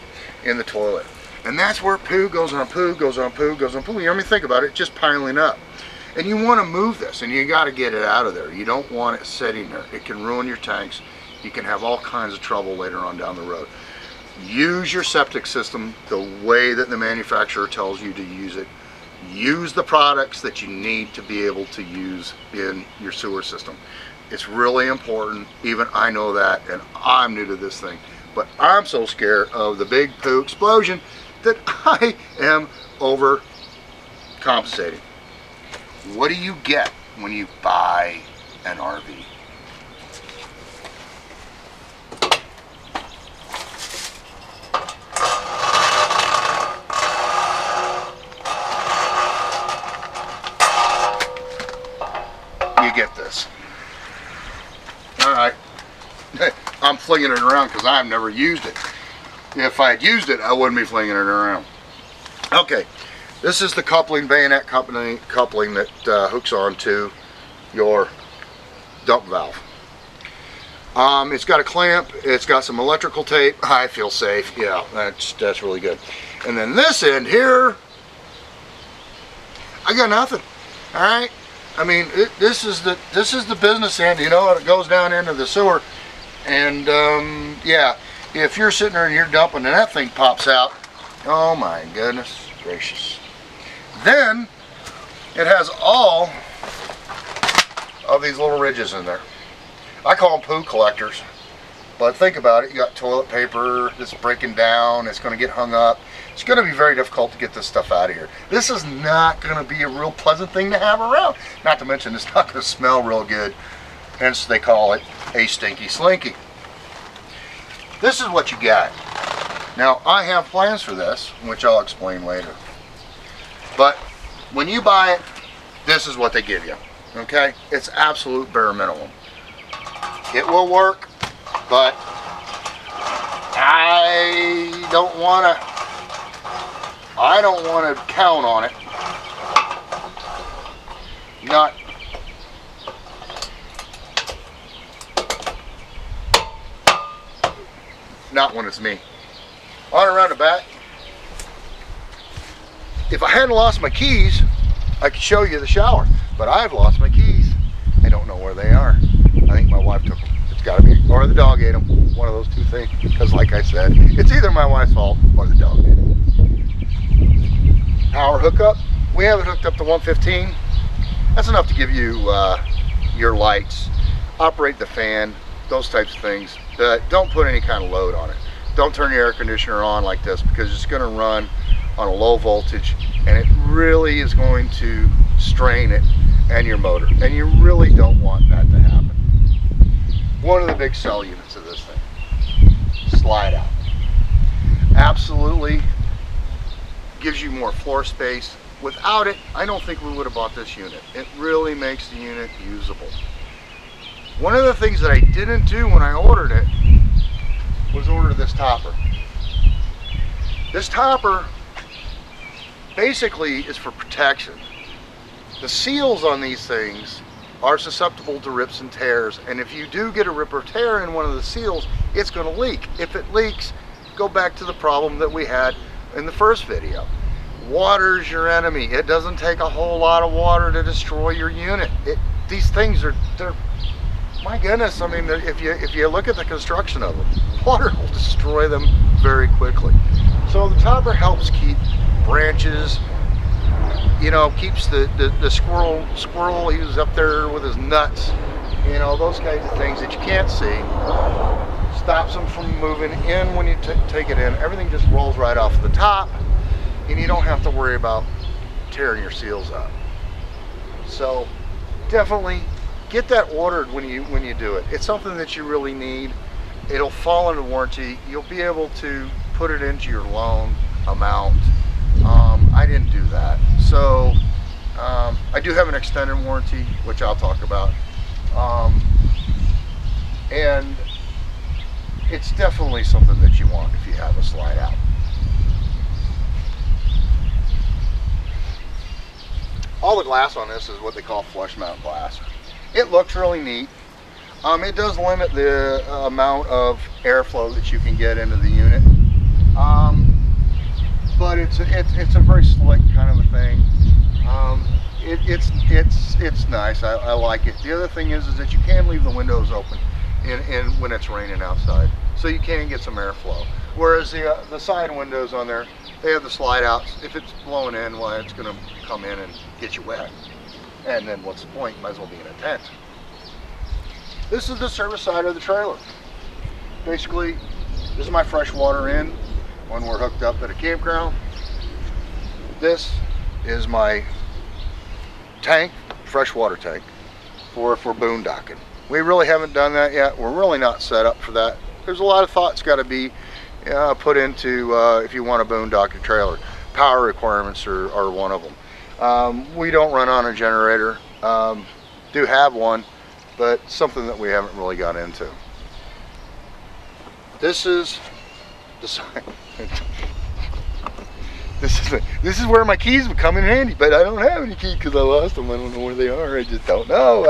in the toilet, and that's where poo goes on poo goes on poo goes on poo. You know, I mean, think about it, just piling up. And you want to move this, and you got to get it out of there. You don't want it sitting there. It can ruin your tanks. You can have all kinds of trouble later on down the road. use your septic system the way that the manufacturer tells you to use it. Use the products that you need to be able to use in your sewer system. It's really important. Even I know that, and I'm new to this thing. But I'm so scared of the big poo explosion that I am overcompensating. What do you get when you buy an RV? You get this. All right. I'm flinging it around because I've never used it. If I had used it, I wouldn't be flinging it around. Okay, this is the coupling, bayonet coupling that hooks onto your dump valve. It's got a clamp. It's got some electrical tape. I feel safe. Yeah, that's really good. And then this end here, I got nothing. All right. I mean, this is the business end. You know, it goes down into the sewer. And yeah, if you're sitting there and you're dumping and that thing pops out, oh my goodness gracious. Then it has all of these little ridges in there. I call them poo collectors, but think about it. You got toilet paper that's breaking down. It's going to get hung up. It's going to be very difficult to get this stuff out of here. This is not going to be a real pleasant thing to have around. Not to mention it's not going to smell real good. Hence they call it a stinky slinky. This is what you got. Now I have plans for this, which I'll explain later. But when you buy it, this is what they give you. Okay? It's absolute bare minimum. It will work, but I don't want to count on it. Not when it's me. On around the back. If I hadn't lost my keys, I could show you the shower. But I've lost my keys. I don't know where they are. I think my wife took them. It's got to be, or the dog ate them. One of those two things. Because like I said, it's either my wife's fault or the dog ate them. Power hookup. We have it hooked up to 115. That's enough to give you your lights, operate the fan, those types of things. Don't put any kind of load on it. Don't turn your air conditioner on like this because it's going to run on a low voltage and it really is going to strain it and your motor, and you really don't want that to happen. One of the big sell units of this thing, slide out. Absolutely gives you more floor space. Without it, I don't think we would have bought this unit. It really makes the unit usable. One of the things that I didn't do when I ordered it was order this topper. This topper basically is for protection. The seals on these things are susceptible to rips and tears, and if you do get a rip or tear in one of the seals, it's going to leak. If it leaks, go back to the problem that we had in the first video. Water's your enemy. It doesn't take a whole lot of water to destroy your unit. These things they're my goodness, I mean, if you look at the construction of them, water will destroy them very quickly. So the topper helps keep branches, you know, keeps the squirrel, he was up there with his nuts, you know, those kinds of things that you can't see. Stops them from moving in when you take it in. Everything just rolls right off the top, and you don't have to worry about tearing your seals up. So definitely get that ordered when you do it. It's something that you really need. It'll fall under warranty. You'll be able to put it into your loan amount. I didn't do that. So I do have an extended warranty, which I'll talk about. And it's definitely something that you want if you have a slide out. All the glass on this is what they call flush mount glass. It looks really neat. It does limit the amount of airflow that you can get into the unit, but it's a very slick kind of a thing. It's nice. I like it. The other thing is that you can leave the windows open in when it's raining outside, so you can get some airflow. Whereas the side windows on there, they have the slide outs. If it's blowing in, well, it's going to come in and get you wet. And then what's the point? You might as well be in a tent. This is the service side of the trailer. Basically, this is my fresh water in when we're hooked up at a campground. This is my tank, freshwater tank, for if we're boondocking. We really haven't done that yet. We're really not set up for that. There's a lot of thoughts got to be put into if you want to boondock your trailer. Power requirements are one of them. We don't run on a generator. Do have one, but something that we haven't really got into. This is the side. This is where my keys would come in handy, but I don't have any keys because I lost them. I don't know where they are. I just don't know.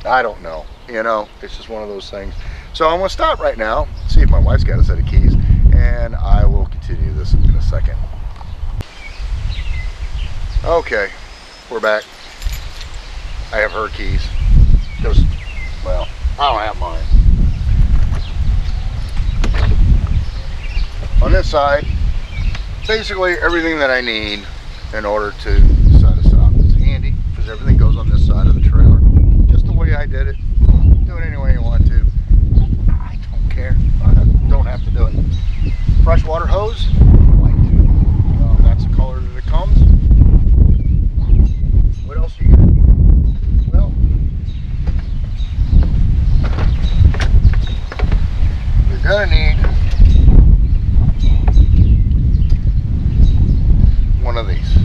I don't know. You know, it's just one of those things. So I'm going to stop right now, see if my wife's got a set of keys, and I will continue this in a second. Okay, we're back. I have her keys. Well, I don't have mine. On this side, basically everything that I need in order to set us up. It's handy because everything goes on this side of the trailer. Just the way I did it. Do it any way you want to. I don't care. I don't have to do it. Freshwater hose, white. That's the color that it comes. What else are you gonna need? Well, you're gonna need one of these.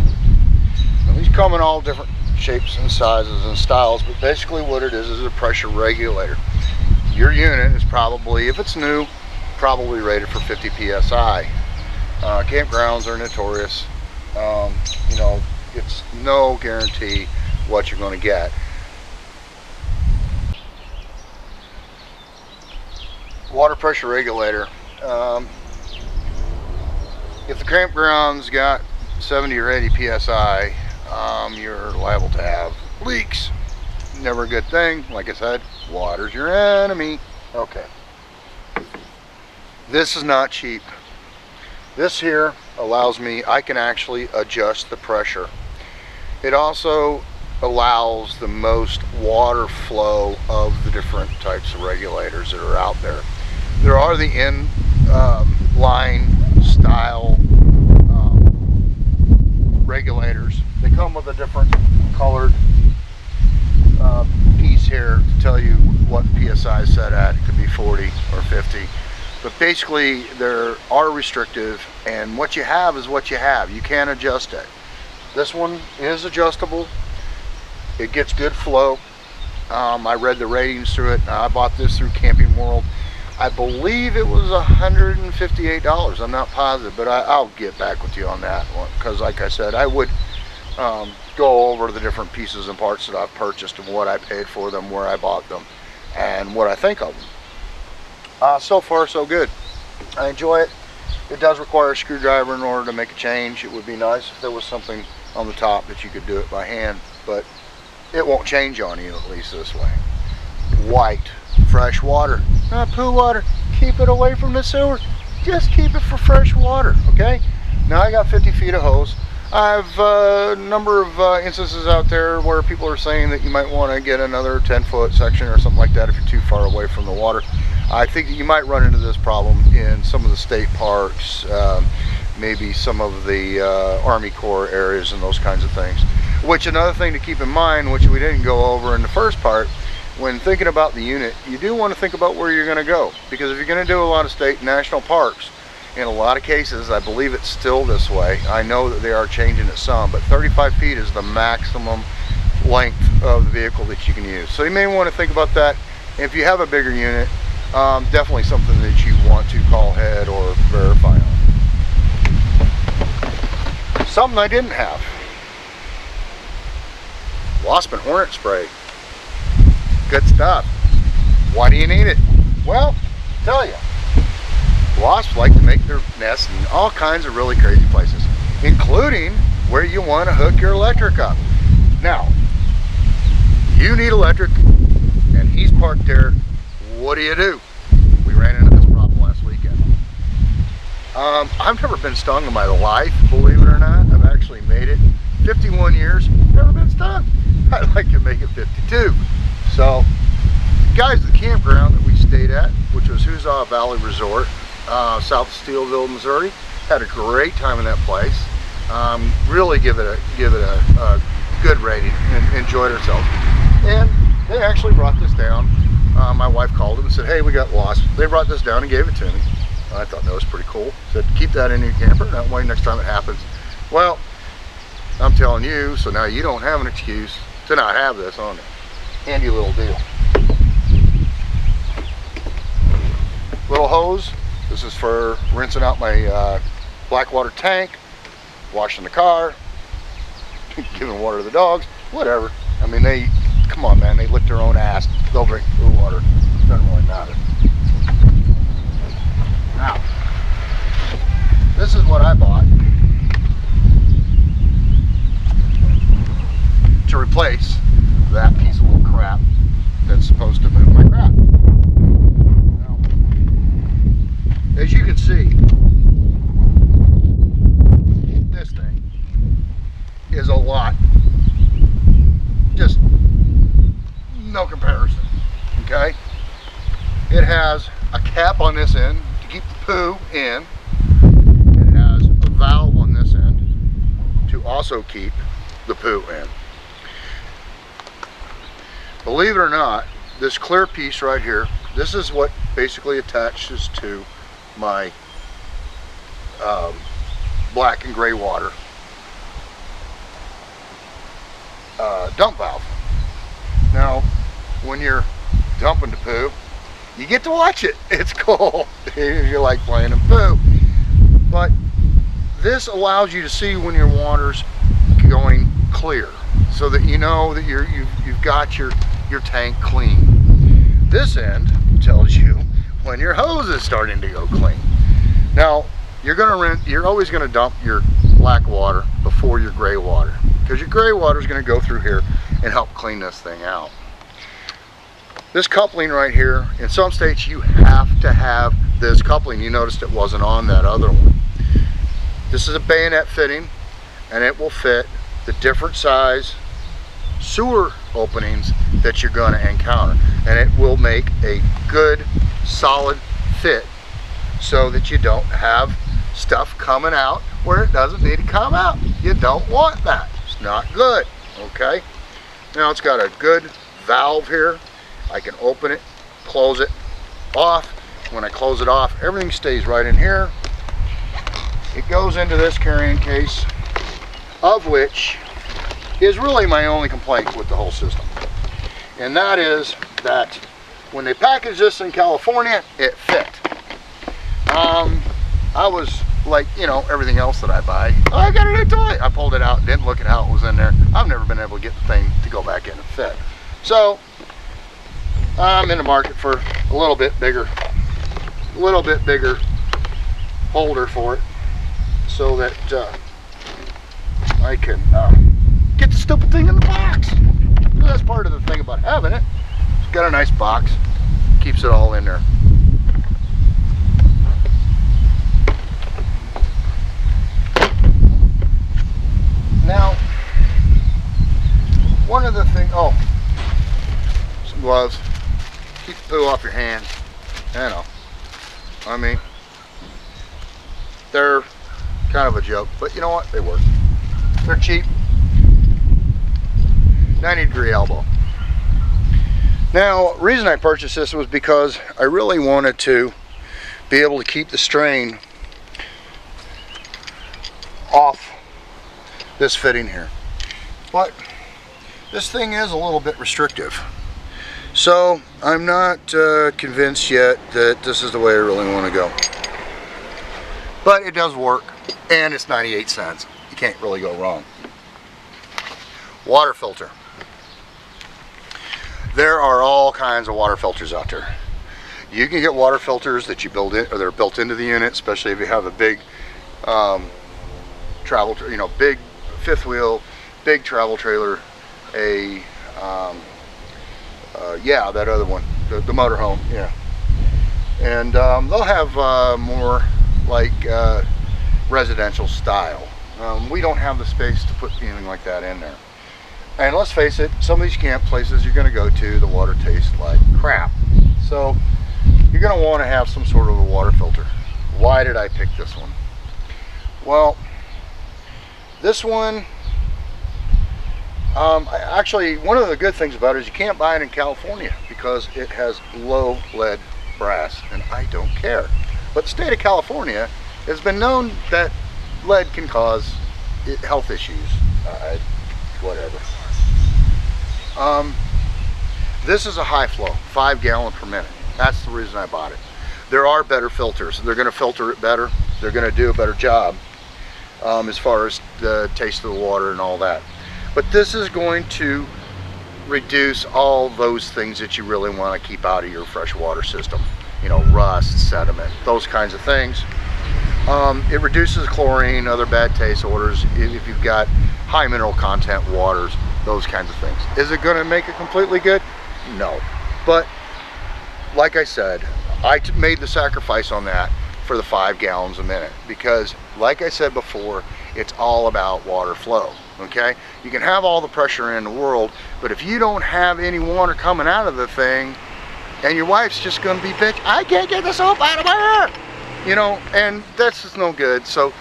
Now, these come in all different shapes and sizes and styles, but basically what it is a pressure regulator. Your unit is probably, if it's new, probably rated for 50 psi. Campgrounds are notorious. You know, it's no guarantee what you're going to get. Water pressure regulator. If the campground's got 70 or 80 psi, you're liable to have leaks. Never a good thing. Like I said, water's your enemy. Okay. This is not cheap. This here allows me, I can actually adjust the pressure. It also allows the most water flow of the different types of regulators that are out there. There are the line style regulators. They come with a different colored piece here to tell you what PSI is set at. It could be 40 or 50. But basically they are restrictive, and what you have is what you have. You can't adjust it. This one is adjustable. It gets good flow. I read the ratings through it. I bought this through Camping World. I believe it was $158. I'm not positive, but I'll get back with you on that one, because like I said, I would go over the different pieces and parts that I've purchased and what I paid for them, where I bought them, and what I think of them. So far so good. I enjoy it. It does require a screwdriver in order to make a change. It would be nice if there was something on the top that you could do it by hand, but it won't change on you, at least this way. White, fresh water, not poo water. Keep it away from the sewer. Just keep it for fresh water, okay? Now I got 50 feet of hose. I have a number of instances out there where people are saying that you might want to get another 10-foot section or something like that if you're too far away from the water. I think that you might run into this problem in some of the state parks, maybe some of the Army Corps areas and those kinds of things. Which, another thing to keep in mind, which we didn't go over in the first part, when thinking about the unit, you do want to think about where you're going to go. Because if you're going to do a lot of state and national parks, in a lot of cases, I believe it's still this way. I know that they are changing it some, but 35 feet is the maximum length of the vehicle that you can use. So you may want to think about that. If you have a bigger unit, definitely something that you want to call ahead or verify on. Something I didn't have. Wasp and hornet spray. Good stuff. Why do you need it? Well, I'll tell you. Wasps like to make their nests in all kinds of really crazy places, including where you want to hook your electric up. Now, you need electric and he's parked there, what do? We ran into this problem last weekend. I've never been stung in my life, believe it or not. I've actually made it 51 years, never been stung. I'd like to make it 52. So, guys, the campground that we stayed at, which was Huzzah Valley Resort, south of Steelville, Missouri, had a great time in that place. Really give it a good rating and enjoyed ourselves. And they actually brought this down. My wife called them and said, hey, we got lost. They brought this down and gave it to me. I thought that was pretty cool. Said, keep that in your camper, that way next time it happens. Well, I'm telling you, so now you don't have an excuse to not have this on there. Handy little deal. Little hose. This is for rinsing out my black water tank, washing the car, giving water to the dogs, whatever. I mean, come on, man, they lick their own ass. They'll drink blue water. Doesn't really matter. Now, this is what I bought to replace that piece of little crap that's supposed to move my crap. Now, as you can see, this thing is a lot. Just no comparison, okay? It has a cap on this end to keep the poo in. It has a valve on this end to also keep the poo in. Believe it or not, this clear piece right here, this is what basically attaches to my black and gray water dump valve. Now, when you're dumping the poo, you get to watch it. It's cool if you like playing in poo. But this allows you to see when your water's going clear, so that you know that you've got your tank clean. This end tells you when your hose is starting to go clean. Now, you're always gonna dump your black water before your gray water, because your gray water is going to go through here and help clean this thing out. This coupling right here, in some states you have to have this coupling. You noticed it wasn't on that other one. This is a bayonet fitting, and it will fit the different size sewer openings that you're going to encounter, and it will make a good solid fit so that you don't have stuff coming out where it doesn't need to come out. You don't want that. It's not good, okay? Now it's got a good valve here. I can open it, close it off. When I close it off, everything stays right in here. It goes into this carrying case, of which is really my only complaint with the whole system. And that is that when they packaged this in California, it fit. I was like, you know, everything else that I buy, oh, I got a new toy. I pulled it out, didn't look at how it was in there. I've never been able to get the thing to go back in and fit. So I'm in the market for a little bit bigger holder for it, so that I can get the stupid thing in the box. So that's part of the thing about having it. It's got a nice box, keeps it all in there. Now, one of the things, oh, some gloves, keep the poo off your hands. I know, I mean, they're kind of a joke, but you know what, they work. They're cheap, 90-degree elbow. Now, the reason I purchased this was because I really wanted to be able to keep the strain off this fitting here, but this thing is a little bit restrictive, so I'm not convinced yet that this is the way I really want to go. But it does work, and it's 98 cents. You can't really go wrong. Water filter. There are all kinds of water filters out there. You can get water filters that you build in, or they're built into the unit, especially if you have a big big fifth wheel, big travel trailer, a Yeah, that other one, the motorhome, yeah. And they'll have more like residential style. We don't have the space to put anything like that in there. And let's face it, some of these camp places you're going to go to, the water tastes like crap. So you're going to want to have some sort of a water filter. Why did I pick this one? Well, this one, actually, one of the good things about it is you can't buy it in California because it has low lead brass, and I don't care. But the state of California has been known that lead can cause health issues. Whatever. This is a high flow, 5 gallon per minute. That's the reason I bought it. There are better filters. They're going to filter it better. They're going to do a better job as far as the taste of the water and all that. But this is going to reduce all those things that you really want to keep out of your freshwater system. You know, rust, sediment, those kinds of things. It reduces chlorine, other bad taste orders, if you've got high mineral content waters, those kinds of things. Is it going to make it completely good? No. But like I said, I made the sacrifice on that for the 5 gallons a minute because, like I said before, it's all about water flow. Okay, you can have all the pressure in the world, but if you don't have any water coming out of the thing, and your wife's just going to be bitch, I can't get the soap out of my hair, you know, and that's just no good. So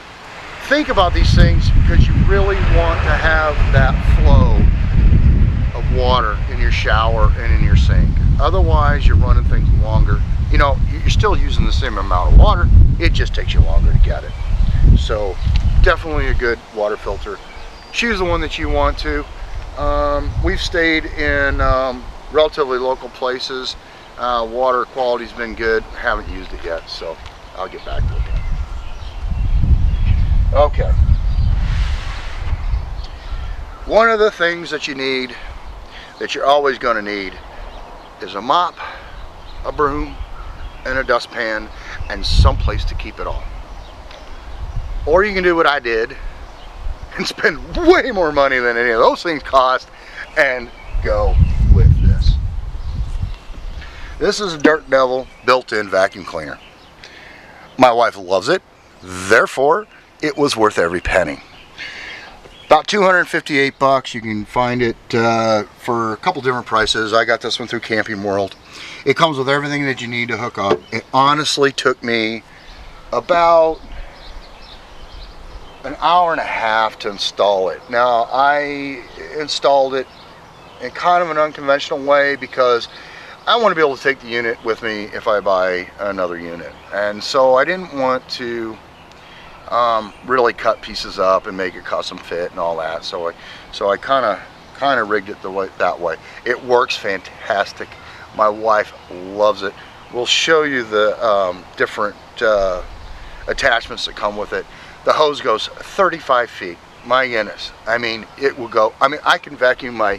think about these things because you really want to have that flow of water in your shower and in your sink. Otherwise, you're running things longer. You know, you're still using the same amount of water. It just takes you longer to get it. So definitely a good water filter. Choose the one that you want to. We've stayed in relatively local places. Water quality's been good. Haven't used it yet, so I'll get back to it. Okay. One of the things that you need, that you're always going to need, is a mop, a broom, and a dustpan, and some place to keep it all. Or you can do what I did and spend way more money than any of those things cost and go with this. This is a Dirt Devil built-in vacuum cleaner. My wife loves it, therefore it was worth every penny. About 258 bucks. You can find it for a couple different prices. I got this one through Camping World. It comes with everything that you need to hook up. It honestly took me about an hour and a half to install it. Now, I installed it in kind of an unconventional way because I want to be able to take the unit with me if I buy another unit. And so I didn't want to really cut pieces up and make it custom fit and all that. So I kind of rigged it that way. It works fantastic. My wife loves it. We'll show you the different attachments that come with it. The hose goes 35 feet. My goodness. I mean, it will go. I mean, I can vacuum my,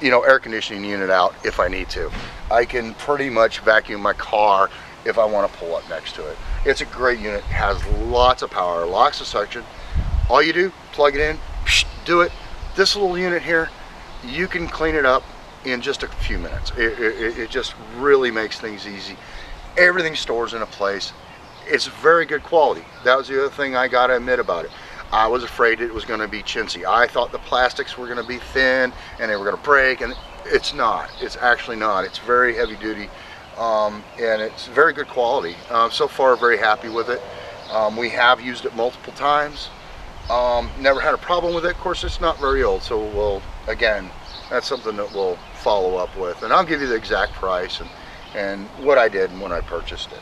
air conditioning unit out if I need to. I can pretty much vacuum my car if I want to pull up next to it. It's a great unit. It has lots of power, lots of suction. All you do, plug it in, do it. This little unit here, you can clean it up in just a few minutes. It just really makes things easy. Everything stores in a place. It's very good quality. That was the other thing I gotta admit about it. I was afraid it was going to be chintzy. I thought the plastics were going to be thin and they were going to break, and it's not. It's actually not. It's very heavy duty, and it's very good quality. So far, very happy with it. We have used it multiple times. Never had a problem with it. Of course, it's not very old, so again, that's something that we'll follow up with, and I'll give you the exact price and what I did when I purchased it.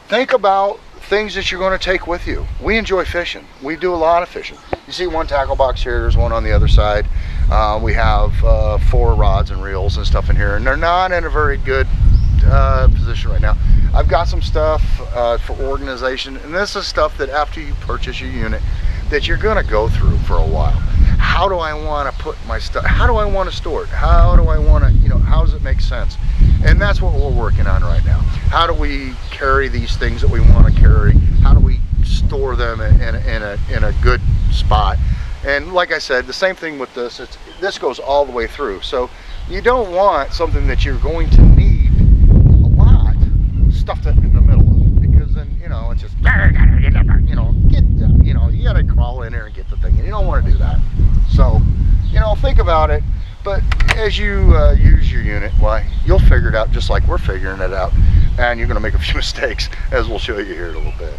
Think about things that you're going to take with you. We enjoy fishing. We do a lot of fishing. You see one tackle box here, there's one on the other side. We have 4 rods and reels and stuff in here, and they're not in a very good position right now. I've got some stuff for organization, and this is stuff that after you purchase your unit that you're going to go through for a while. How do I want to put my stuff? How do I want to store it? How do I want to, how does it make sense? And that's what we're working on right now. How do we carry these things that we want to carry? How do we store them in a good spot? And like I said, the same thing with this. this goes all the way through. So you don't want something that you're going to need a lot stuffed in the middle of it, because then, you know, it's just, you gotta crawl in there and get the thing, and you don't want to do that. So, you know, think about it. But as you use your unit, why, you'll figure it out just like we're figuring it out, and you're going to make a few mistakes, as we'll show you here in a little bit.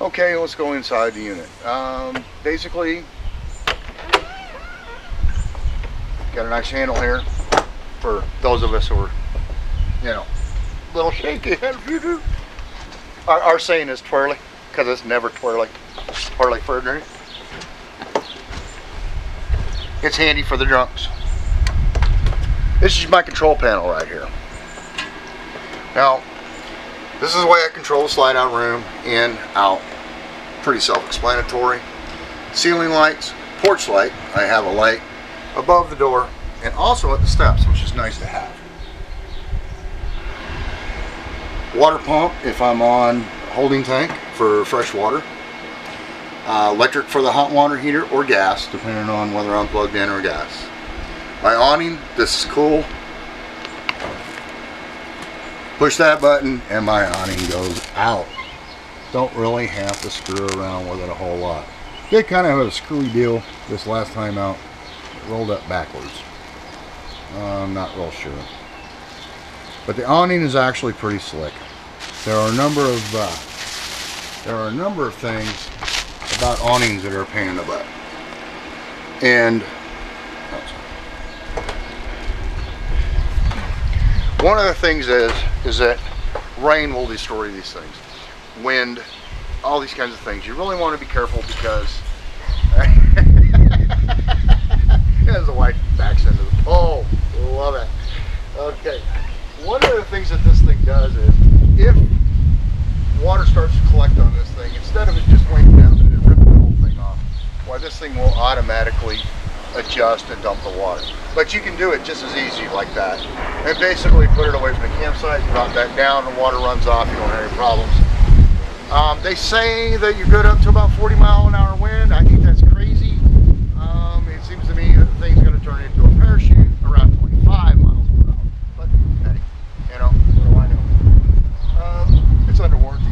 Okay, let's go inside the unit. Basically, got a nice handle here for those of us who are, you know, a little shaky. Our saying is twirly, because it's never twirly. Twirly further. It's handy for the drunks. This is my control panel right here. Now, this is the way I control the slide out room, in, out. Pretty self-explanatory. Ceiling lights, porch light. I have a light above the door and also at the steps, which is nice to have. Water pump if I'm on holding tank for fresh water. Electric for the hot water heater, or gas, depending on whether I'm plugged in or gas. My awning, this is cool. Push that button and my awning goes out. Don't really have to screw around with it a whole lot. Did kind of have a screwy deal this last time out. It rolled up backwards. I'm not real sure. But the awning is actually pretty slick. There are a number of things about awnings that are a pain in the butt. And one of the things is that rain will destroy these things. Wind, all these kinds of things. You really want to be careful, because as the wife backs into the, oh, love it. Okay. One of the things that this thing does is, if water starts to collect on this thing, instead of it just weighing down and ripping the whole thing off, why, this thing will automatically adjust and dump the water. But you can do it just as easy like that, and basically put it away from the campsite, drop that down, the water runs off, you don't have any problems. They say that you're good up to about 40-mile-an-hour wind. I think that's crazy. It seems to me that the thing's going to turn into a parachute around 25 miles per hour. But hey, you know, what do I know? It's under warranty.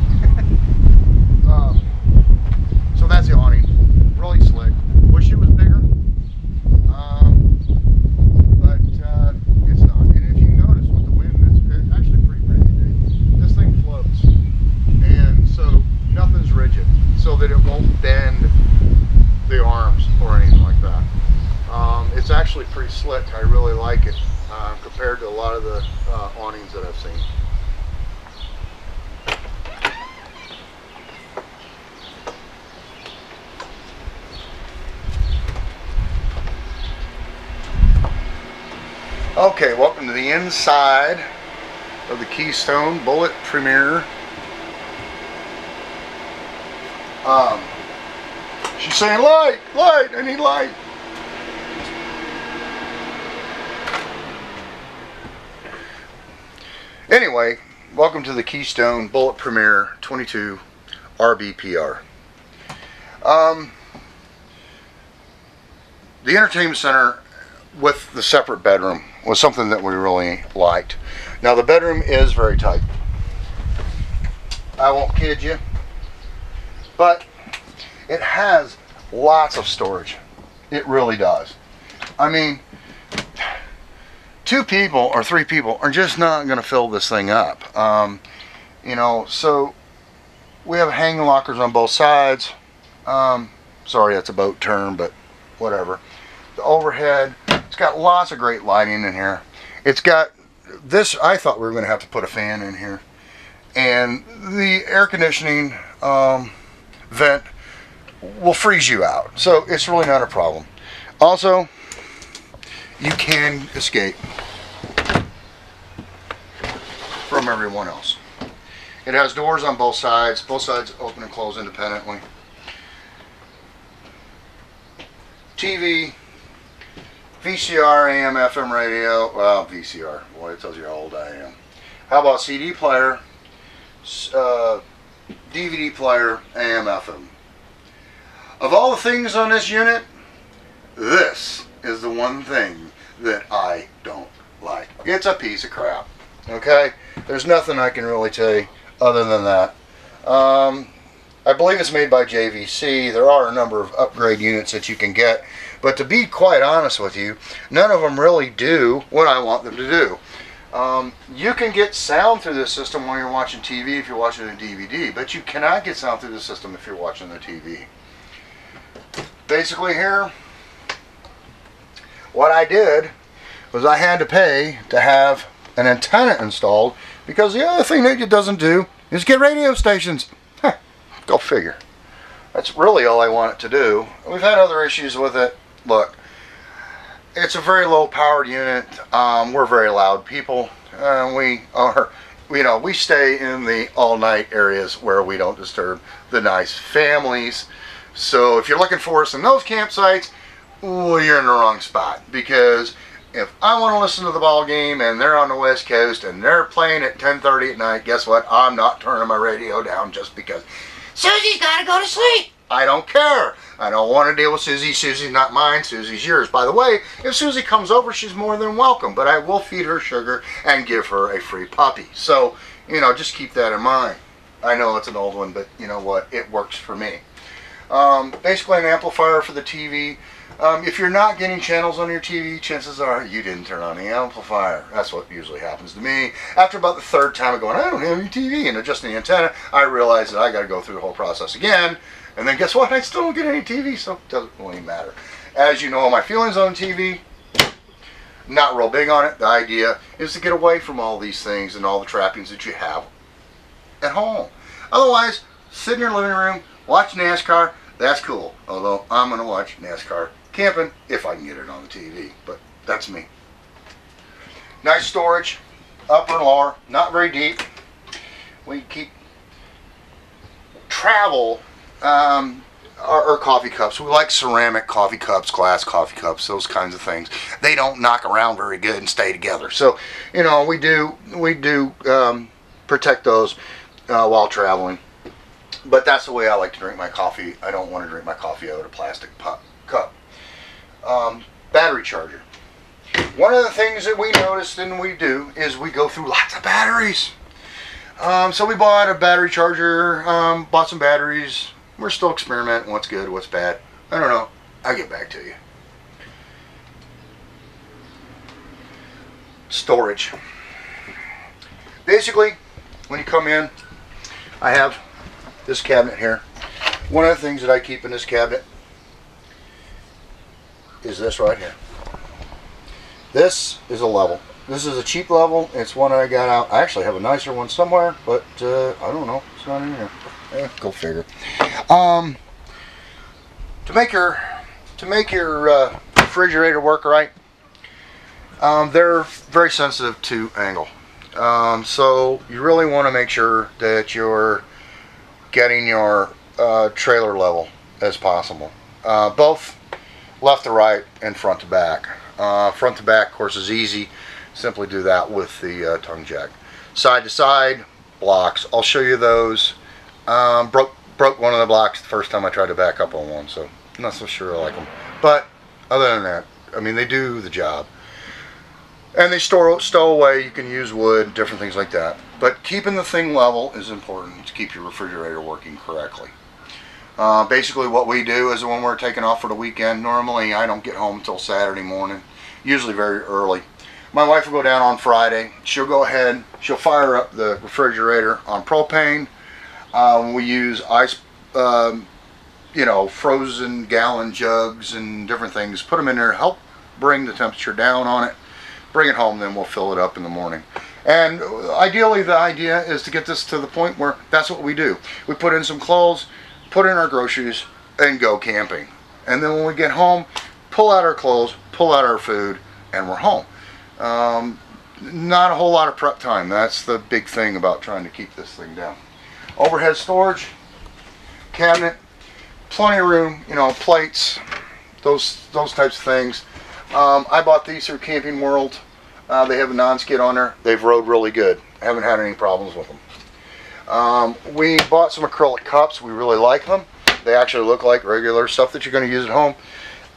So that's the awning. Really slick. Wish it was bigger. But it's not. And if you notice with the wind, it's actually pretty crazy today. This thing floats. And so nothing's rigid, so that it won't bend the arms or anything like that. It's actually pretty slick. I really like it compared to a lot of the awnings that I've seen. Okay, welcome to the inside of the Keystone Bullet Premier. She's saying, light, light, I need light. Anyway, welcome to the Keystone Bullet Premier 22 RVPR. The entertainment center with the separate bedroom was something that we really liked. Now, the bedroom is very tight. I won't kid you. But it has lots of storage. It really does. I mean, 2 people or 3 people are just not going to fill this thing up. You know, so we have hanging lockers on both sides. Sorry, that's a boat term, but whatever. The overhead, it's got lots of great lighting in here. It's got this, I thought we were going to have to put a fan in here. And the air conditioning vent will freeze you out, so it's really not a problem. Also, you can escape from everyone else. It has doors on both sides open and close independently. TV, VCR, AM, FM radio, well, VCR, boy, it tells you how old I am. How about CD player, DVD player, AM, FM. Of all the things on this unit, this is the one thing that I don't like. It's a piece of crap. Okay? There's nothing I can really tell you other than that. I believe it's made by JVC. There are a number of upgrade units that you can get. But to be quite honest with you, none of them really do what I want them to do. You can get sound through this system while you're watching TV if you're watching a DVD, but you cannot get sound through the system if you're watching the TV. Basically here, what I did was I had to pay to have an antenna installed, because the other thing that it doesn't do is get radio stations. Go figure. That's really all I want it to do. We've had other issues with it. Look, it's a very low powered unit. We're very loud people. We stay in the all night areas where we don't disturb the nice families. So if you're looking for us in those campsites, well, you're in the wrong spot, because if I want to listen to the ball game and they're on the West Coast and they're playing at 10:30 at night, guess what? I'm not turning my radio down just because Susie's got to go to sleep. I don't care. I don't want to deal with Susie. Susie's not mine. Susie's yours. By the way, if Susie comes over, she's more than welcome, but I will feed her sugar and give her a free puppy. So, just keep that in mind. I know it's an old one, but you know what? It works for me. Basically an amplifier for the TV. If you're not getting channels on your TV, chances are you didn't turn on the amplifier. That's what usually happens to me. After about the third time of going, I don't have any TV, and adjusting the antenna, I realize that I got to go through the whole process again. And then guess what? I still don't get any TV, so it doesn't really matter. As you know, my feelings on TV, not real big on it. The idea is to get away from all these things and all the trappings that you have at home. Otherwise, sit in your living room, watch NASCAR. That's cool. Although I'm going to watch NASCAR camping if I can get it on the TV. But that's me. Nice storage, upper and lower, not very deep. We keep travel. Our coffee cups. We like ceramic coffee cups, glass coffee cups, those kinds of things. They don't knock around very good and stay together. So, we do protect those while traveling. But that's the way I like to drink my coffee. I don't want to drink my coffee out of a plastic cup. Battery charger. One of the things that we noticed and we do is we go through lots of batteries. So we bought a battery charger, bought some batteries. We're still experimenting what's good, what's bad. I don't know. I'll get back to you. Storage. Basically, when you come in, I have this cabinet here. One of the things that I keep in this cabinet is this right here. This is a level. This is a cheap level. It's one I got out. I actually have a nicer one somewhere, but I don't know. It's not in here. Go figure. To make your refrigerator work right, they're very sensitive to angle. So you really want to make sure that you're getting your trailer level as possible. Both left to right and front to back. Front to back, of course, is easy. Simply do that with the tongue jack. Side to side, blocks. I'll show you those. Broke one of the blocks the first time I tried to back up on one, so I'm not so sure I like them. But other than that, I mean, they do the job. And they stow away. You can use wood, different things like that. But keeping the thing level is important to keep your refrigerator working correctly. Basically what we do is when we're taking off for the weekend, normally I don't get home until Saturday morning, usually very early. My wife will go down on Friday. She'll go ahead, she'll fire up the refrigerator on propane. We use ice, frozen gallon jugs and different things. Put them in there, help bring the temperature down on it. Bring it home, then we'll fill it up in the morning. And ideally the idea is to get this to the point where that's what we do. We put in some clothes, put in our groceries, and go camping. And then when we get home, pull out our clothes, pull out our food, and we're home. Not a whole lot of prep time. That's the big thing about trying to keep this thing down. Overhead storage, cabinet, plenty of room, plates, those types of things. I bought these through Camping World. They have a non-skid on there. They've rode really good. I haven't had any problems with them. We bought some acrylic cups. We really like them. They actually look like regular stuff that you're going to use at home.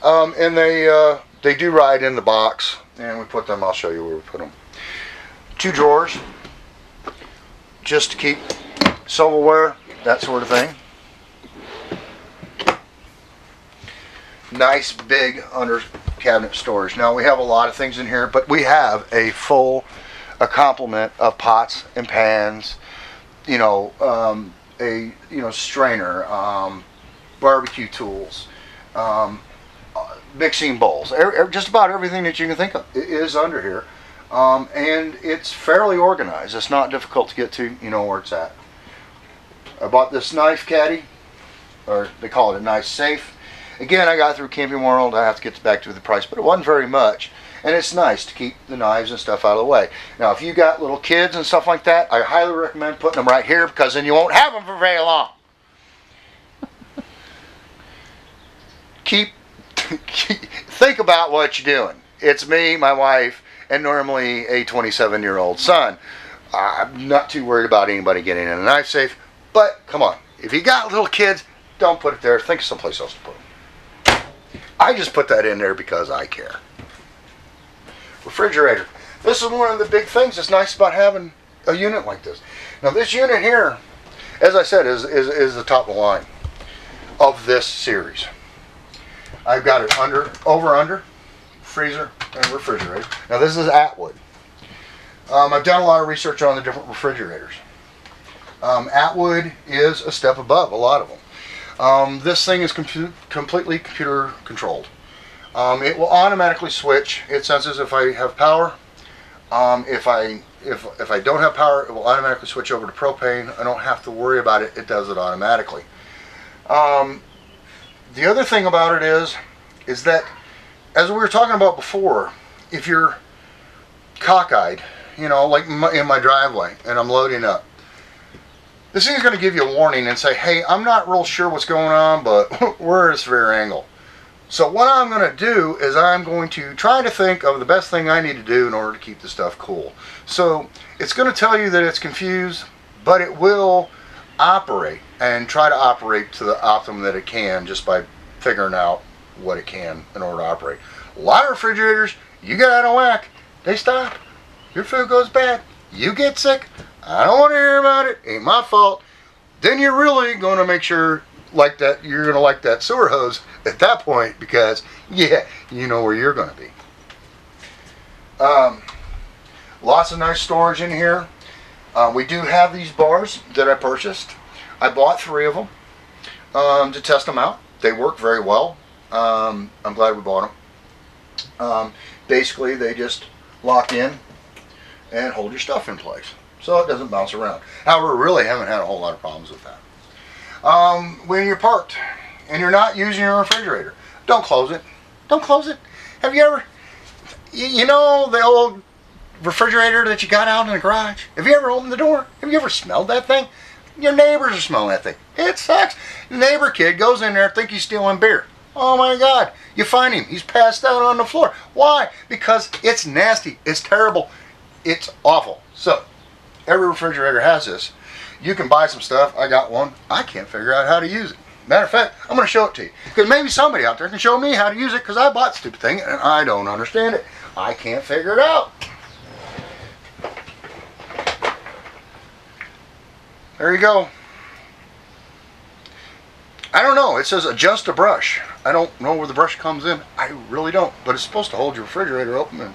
And they do ride in the box. And we put them, I'll show you where we put them. 2 drawers, just to keep silverware, that sort of thing. Nice big under cabinet storage. Now we have a lot of things in here, but we have a complement of pots and pans, a strainer, barbecue tools, mixing bowls, just about everything that you can think of is under here. And it's fairly organized. It's not difficult to get to. You know where it's at. I bought this knife caddy, or they call it a knife safe. Again, I got through Camping World. I have to get back to the price, but it wasn't very much. And it's nice to keep the knives and stuff out of the way. Now, if you got little kids and stuff like that, I highly recommend putting them right here, because then you won't have them for very long. Think about what you're doing. It's me, my wife, and normally a 27-year-old son. I'm not too worried about anybody getting in a knife safe, but come on. If you got little kids, don't put it there. Think of someplace else to put them. I just put that in there because I care. Refrigerator. This is one of the big things that's nice about having a unit like this. Now this unit here, as I said, is the top of the line of this series. I've got it over, freezer, and refrigerator. Now this is Atwood. I've done a lot of research on the different refrigerators. Atwood is a step above a lot of them. This thing is completely computer controlled. It will automatically switch. It senses if I have power. If I don't have power, it will automatically switch over to propane. I don't have to worry about it. It does it automatically. The other thing about it is that, as we were talking about before, if you're cockeyed, like in my driveway, and I'm loading up, this thing is going to give you a warning and say, hey, I'm not real sure what's going on, but where is rear angle? So what I'm going to do is I'm going to try to think of the best thing I need to do in order to keep the stuff cool. So it's going to tell you that it's confused, but it will operate and try to operate to the optimum that it can, just by figuring out what it can in order to operate. A lot of refrigerators, you get out of whack, they stop. Your food goes bad. You get sick. I don't want to hear about it. Ain't my fault. Then you're really going to make sure you're going to like that sewer hose at that point, because yeah, you know where you're going to be. Lots of nice storage in here. We do have these bars that I purchased. I bought 3 of them to test them out. They work very well. I'm glad we bought them. Basically, they just lock in and hold your stuff in place, so it doesn't bounce around. However, really haven't had a whole lot of problems with that. When you're parked and you're not using your refrigerator, don't close it. Don't close it. Have you ever, you know the old refrigerator that you got out in the garage? Have you ever opened the door? Have you ever smelled that thing? Your neighbors are smelling that thing. It sucks. The neighbor kid goes in there, think he's stealing beer. Oh my God. You find him. He's passed out on the floor. Why? Because it's nasty. It's terrible. It's awful. So, every refrigerator has this. You can buy some stuff. I got one. I can't figure out how to use it. Matter of fact, I'm going to show it to you, because maybe somebody out there can show me how to use it, because I bought the stupid thing and I don't understand it. I can't figure it out. There you go. I don't know. It says adjust a brush. I don't know where the brush comes in. I really don't. But it's supposed to hold your refrigerator open. And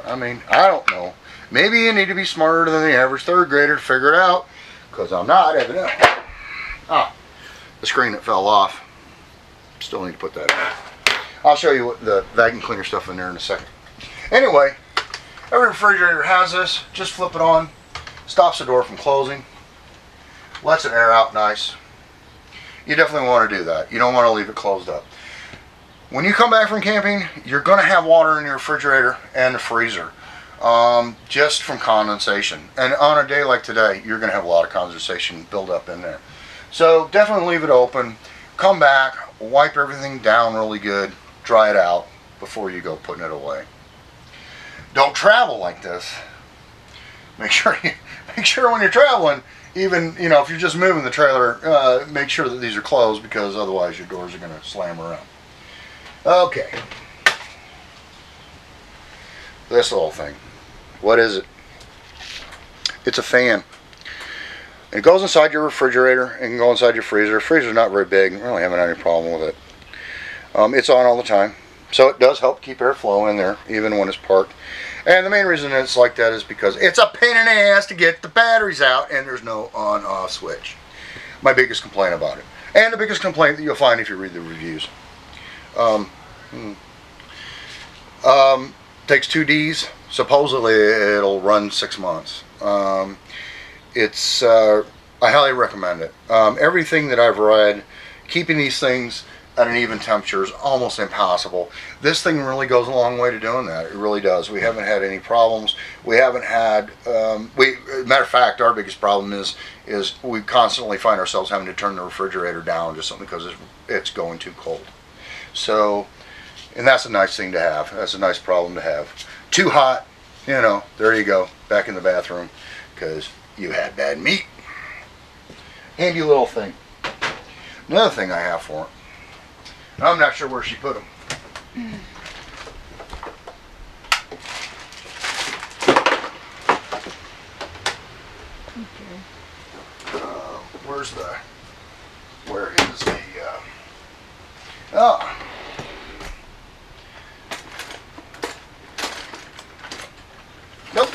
I mean, I don't know. Maybe you need to be smarter than the average 3rd grader to figure it out, because I'm not, evidently. Ah, the screen that fell off. Still need to put that in. I'll show you what the vacuum cleaner stuff in there in a second. Anyway, every refrigerator has this. Just flip it on. Stops the door from closing. Lets it air out nice. You definitely want to do that. You don't want to leave it closed up. When you come back from camping, you're going to have water in your refrigerator and the freezer. Just from condensation. And on a day like today, you're going to have a lot of condensation build up in there. So definitely leave it open. Come back, wipe everything down really good, dry it out before you go putting it away. Don't travel like this. make sure when you're traveling, even if you're just moving the trailer, make sure that these are closed, because otherwise your doors are going to slam around. Okay, this little thing, what is it? It's a fan. It goes inside your refrigerator. It can go inside your freezer. The freezer's not very big. I really haven't had any problem with it. It's on all the time, so it does help keep airflow in there, even when it's parked. And the main reason it's like that is because it's a pain in the ass to get the batteries out, and there's no on-off switch. My biggest complaint about it, and the biggest complaint that you'll find if you read the reviews. Takes 2 Ds. Supposedly it'll run 6 months. I highly recommend it. Everything that I've read, keeping these things at an even temperature is almost impossible. This thing really goes a long way to doing that. It really does. We haven't had any problems. We haven't had, matter of fact, our biggest problem is we constantly find ourselves having to turn the refrigerator down just simply because it's going too cold. So, and that's a nice thing to have. That's a nice problem to have. Too hot, there you go, back in the bathroom, because you had bad meat. Handy little thing. Another thing I have for it. I'm not sure where she put them. Okay. Where is the? Oh. Nope.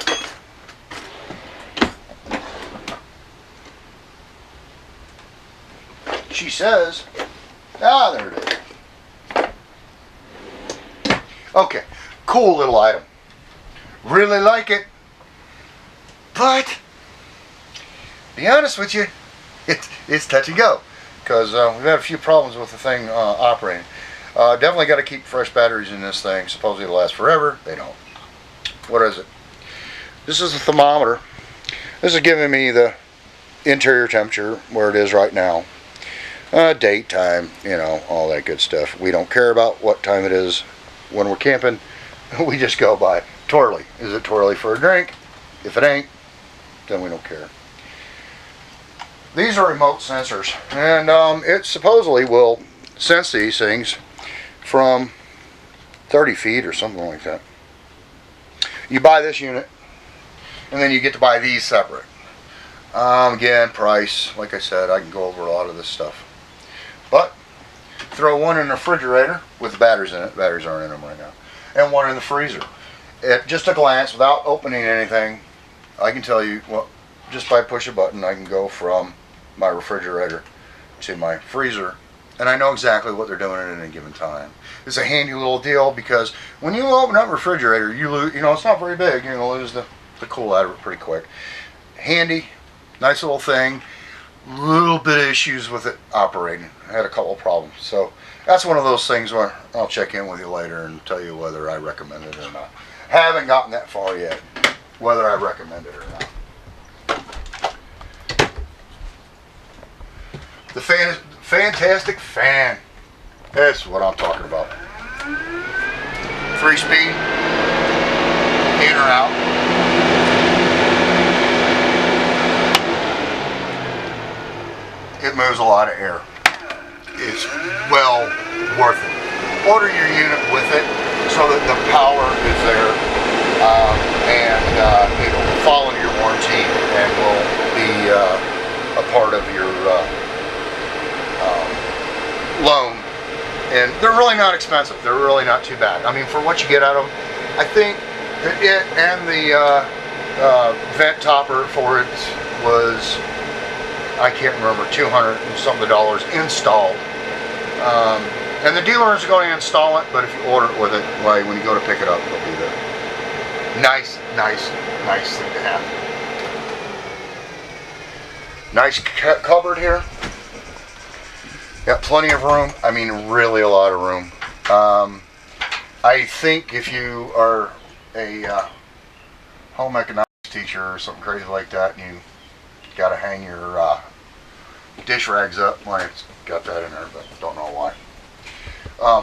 She says, there it is. Okay, cool little item. Really like it. But, be honest with you, it's touch and go. Because we've had a few problems with the thing operating. Definitely got to keep fresh batteries in this thing. Supposedly it'll last forever. They don't. What is it? This is a thermometer. This is giving me the interior temperature where it is right now. Date, time, all that good stuff. We don't care about what time it is when we're camping. We just go by twirly. Is it twirly for a drink? If it ain't, then we don't care. These are remote sensors, and it supposedly will sense these things from 30 feet or something like that. You buy this unit, and then you get to buy these separate. Again, price, like I said, I can go over a lot of this stuff. But throw one in the refrigerator with batteries in it. Batteries aren't in them right now. And one in the freezer. At just a glance, without opening anything, I can tell you, well, just by push a button, I can go from my refrigerator to my freezer, and I know exactly what they're doing at any given time. It's a handy little deal, because when you open up a refrigerator, you lose, it's not very big, you're going to lose the cool out of it pretty quick. Handy, nice little thing. Little bit of issues with it operating. I had a couple of problems. So that's one of those things where I'll check in with you later and tell you whether I recommend it or not. Haven't gotten that far yet, whether I recommend it or not. The fan is fantastic fan. That's what I'm talking about. 3-speed, in or out. It moves a lot of air. It's well worth it. Order your unit with it so that the power is there, and it'll fall into your warranty and will be a part of your loan. And they're really not expensive. They're really not too bad. I mean, for what you get out of them, I think that it and the vent topper for it was, I can't remember, $200 and something installed. And the dealer is going to install it, but if you order it with it, well, when you go to pick it up, it'll be there. Nice thing to have. Nice cupboard here. Got plenty of room. I mean, really a lot of room. I think if you are a home economics teacher or something crazy like that, and you got to hang your dish rags up, well, it's got that in there, but don't know why.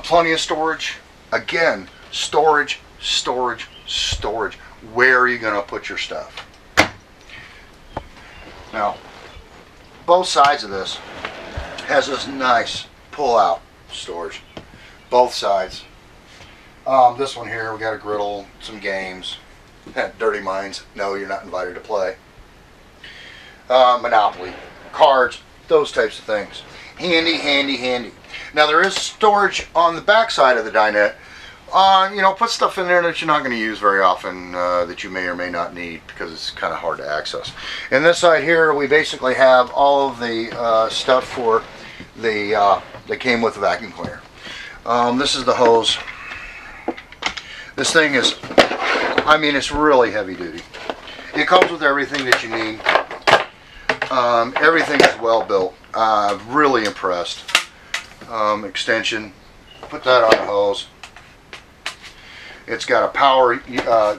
Plenty of storage. Again, storage. Where are you going to put your stuff? Now, both sides of this has this nice pull-out storage. Both sides. This one here, we got a griddle, some games. Dirty Minds. No, you're not invited to play. Monopoly, cards, those types of things. Handy, handy, handy. Now there is storage on the back side of the dinette. You know, put stuff in there that you're not going to use very often, that you may or may not need, because it's kind of hard to access. And this side here, we basically have all of the stuff for the that came with the vacuum cleaner. This is the hose. This thing is, I mean, it's really heavy duty. It comes with everything that you need. Everything is well built. Really impressed. Extension. Put that on the hose. It's got a power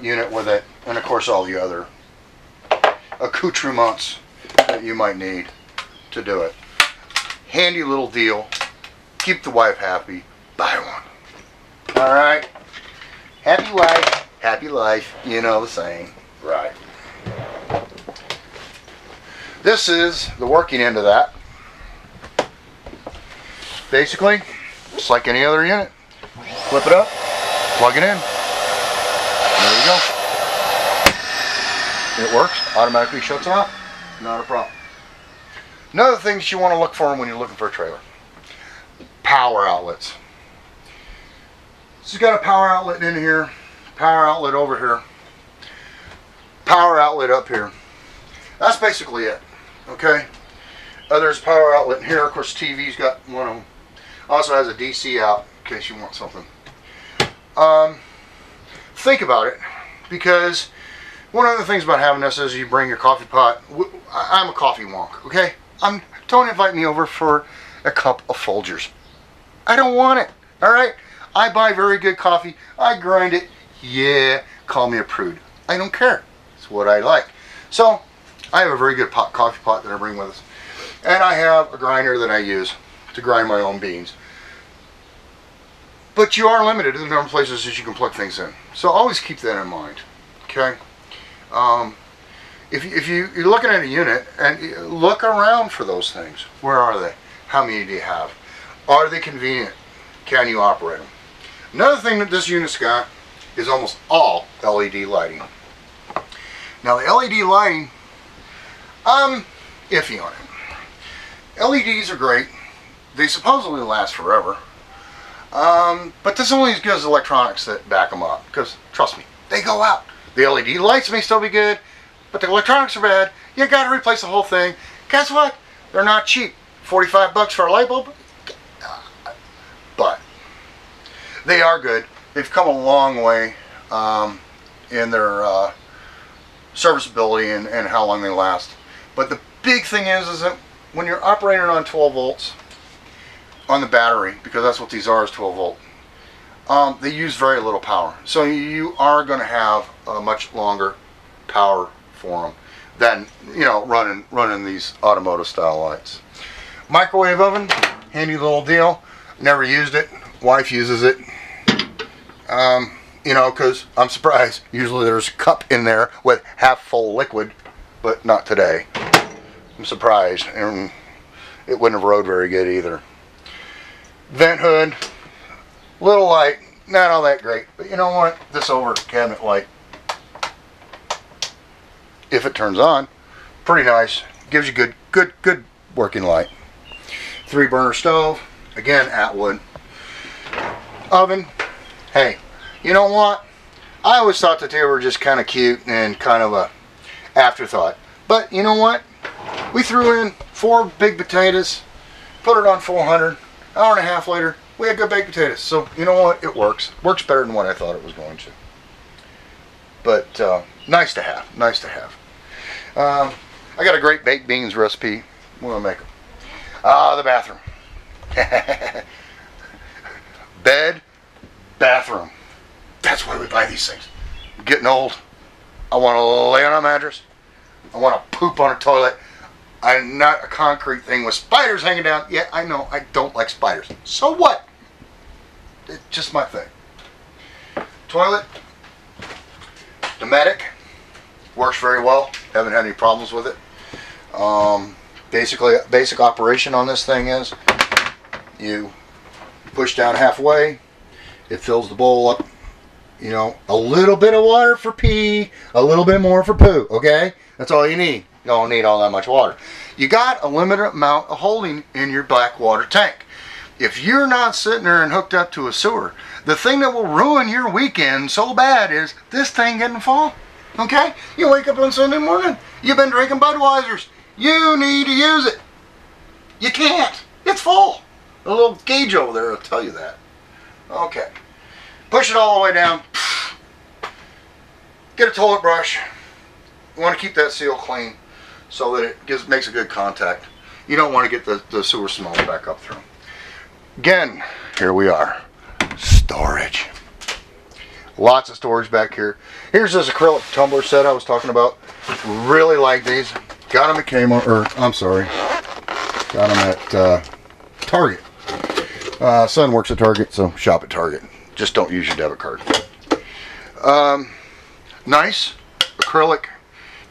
unit with it, and of course all the other accoutrements that you might need to do it. Handy little deal. Keep the wife happy. Buy one. Alright. Happy wife, happy life. You know the saying. Right. This is the working end of that. Basically, just like any other unit. Flip it up, plug it in. There you go. It works, automatically shuts off, not a problem. Another thing that you want to look for when you're looking for a trailer. Power outlets. This has got a power outlet in here, power outlet over here, power outlet up here. That's basically it, okay? There's a power outlet in here. Of course, TV's got one of them. Also has a DC out in case you want something. Think about it, because one of the things about having this is you bring your coffee pot. I'm a coffee wonk, okay? Don't invite me over for a cup of Folgers. I don't want it, all right? I buy very good coffee. I grind it. Yeah, call me a prude. I don't care. It's what I like. So, I have a very good coffee pot that I bring with us. And I have a grinder that I use to grind my own beans. But you are limited to the number of places that you can plug things in. So always keep that in mind. Okay? If you're looking at a unit, and look around for those things. Where are they? How many do you have? Are they convenient? Can you operate them? Another thing that this unit's got is almost all LED lighting. Now the LED lighting, I'm iffy on it. LEDs are great. They supposedly last forever. But this is only as good as electronics that back them up. Because, trust me, they go out. The LED lights may still be good, but the electronics are bad. You got to replace the whole thing. Guess what? They're not cheap. 45 bucks for a light bulb? But they are good. They've come a long way in their serviceability and how long they last. But the big thing is that when you're operating on 12 volts on the battery, because that's what these are, is 12 volt, they use very little power. So you are going to have a much longer power for them than, you know, running these automotive style lights. Microwave oven, handy little deal. Never used it. Wife uses it. You know, because I'm surprised. Usually there's a cup in there with half full liquid, but not today. I'm surprised. And it wouldn't have rode very good either. Vent hood. Little light. Not all that great. But you know what? This over cabinet light, if it turns on, pretty nice. Gives you good working light. 3-burner stove. Again, Atwood. Oven. Hey, you know what? I always thought that they were just kind of cute and kind of a afterthought. But you know what? We threw in 4 big potatoes, put it on 400, hour and a half later, we had good baked potatoes. So you know what? It works. Works better than what I thought it was going to. But nice to have. Nice to have. I got a great baked beans recipe. We're going to make them. The bathroom. Bed, bathroom. That's why we buy these things. I'm getting old. I want to lay on a mattress. I want to poop on a toilet. I'm not a concrete thing with spiders hanging down. Yeah, I know. I don't like spiders. So what? It's just my thing. Toilet. Dometic. Works very well. Haven't had any problems with it. Basically, basic operation on this thing is you push down halfway, it fills the bowl up, you know, a little bit of water for pee, a little bit more for poo, okay? That's all you need. You don't need all that much water. You got a limited amount of holding in your black water tank. If you're not sitting there and hooked up to a sewer, the thing that will ruin your weekend so bad is this thing getting full, okay? You wake up on Sunday morning, you've been drinking Budweisers. You need to use it. You can't. It's full. A little gauge over there will tell you that. Okay. Push it all the way down. Get a toilet brush. You want to keep that seal clean so that it makes a good contact. You don't want to get the sewer smell back up through. Again, here we are. Storage. Lots of storage back here. Here's this acrylic tumbler set I was talking about. Really like these. Got them at Kmart, or I'm sorry, got them at Target. Son works at Target, so shop at Target. Just don't use your debit card. Nice, acrylic,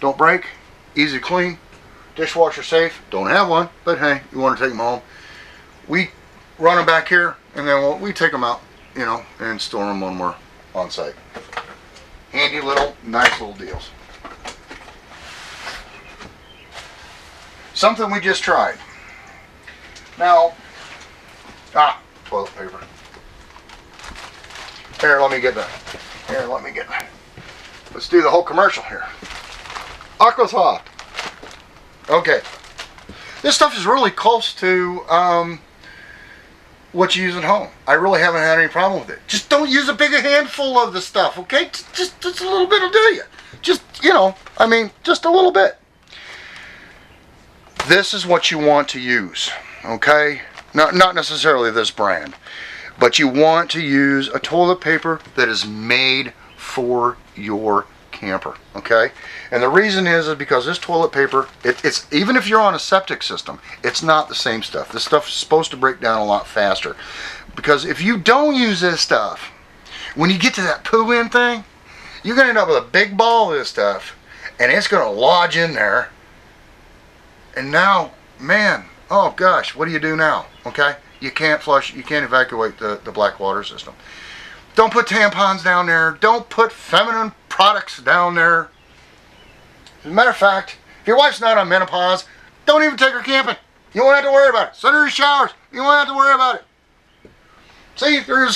don't break, easy to clean, dishwasher safe. Don't have one, but hey, you want to take them home. We run them back here, and then we take them out, you know, and store them when we're on site. Handy little, nice little deals. Something we just tried. Now, toilet paper. Here, let me get that. Here, let me get that. Let's do the whole commercial here. Aquatop. Okay. This stuff is really close to what you use at home. I really haven't had any problem with it. Just don't use a big handful of the stuff, okay? Just a little bit will do you. Just, you know, I mean, just a little bit. This is what you want to use, okay? Not necessarily this brand, but you want to use a toilet paper that is made for your camper, okay? And the reason is because this toilet paper, it's even if you're on a septic system, it's not the same stuff. This stuff is supposed to break down a lot faster. Because if you don't use this stuff, when you get to that poo in thing, you're going to end up with a big ball of this stuff, and it's going to lodge in there. And now, man, oh gosh, what do you do now? Okay? You can't flush, you can't evacuate the black water system. Don't put tampons down there. Don't put feminine products down there. As a matter of fact, if your wife's not on menopause, don't even take her camping. You won't have to worry about it. Send her to showers. You won't have to worry about it. See, there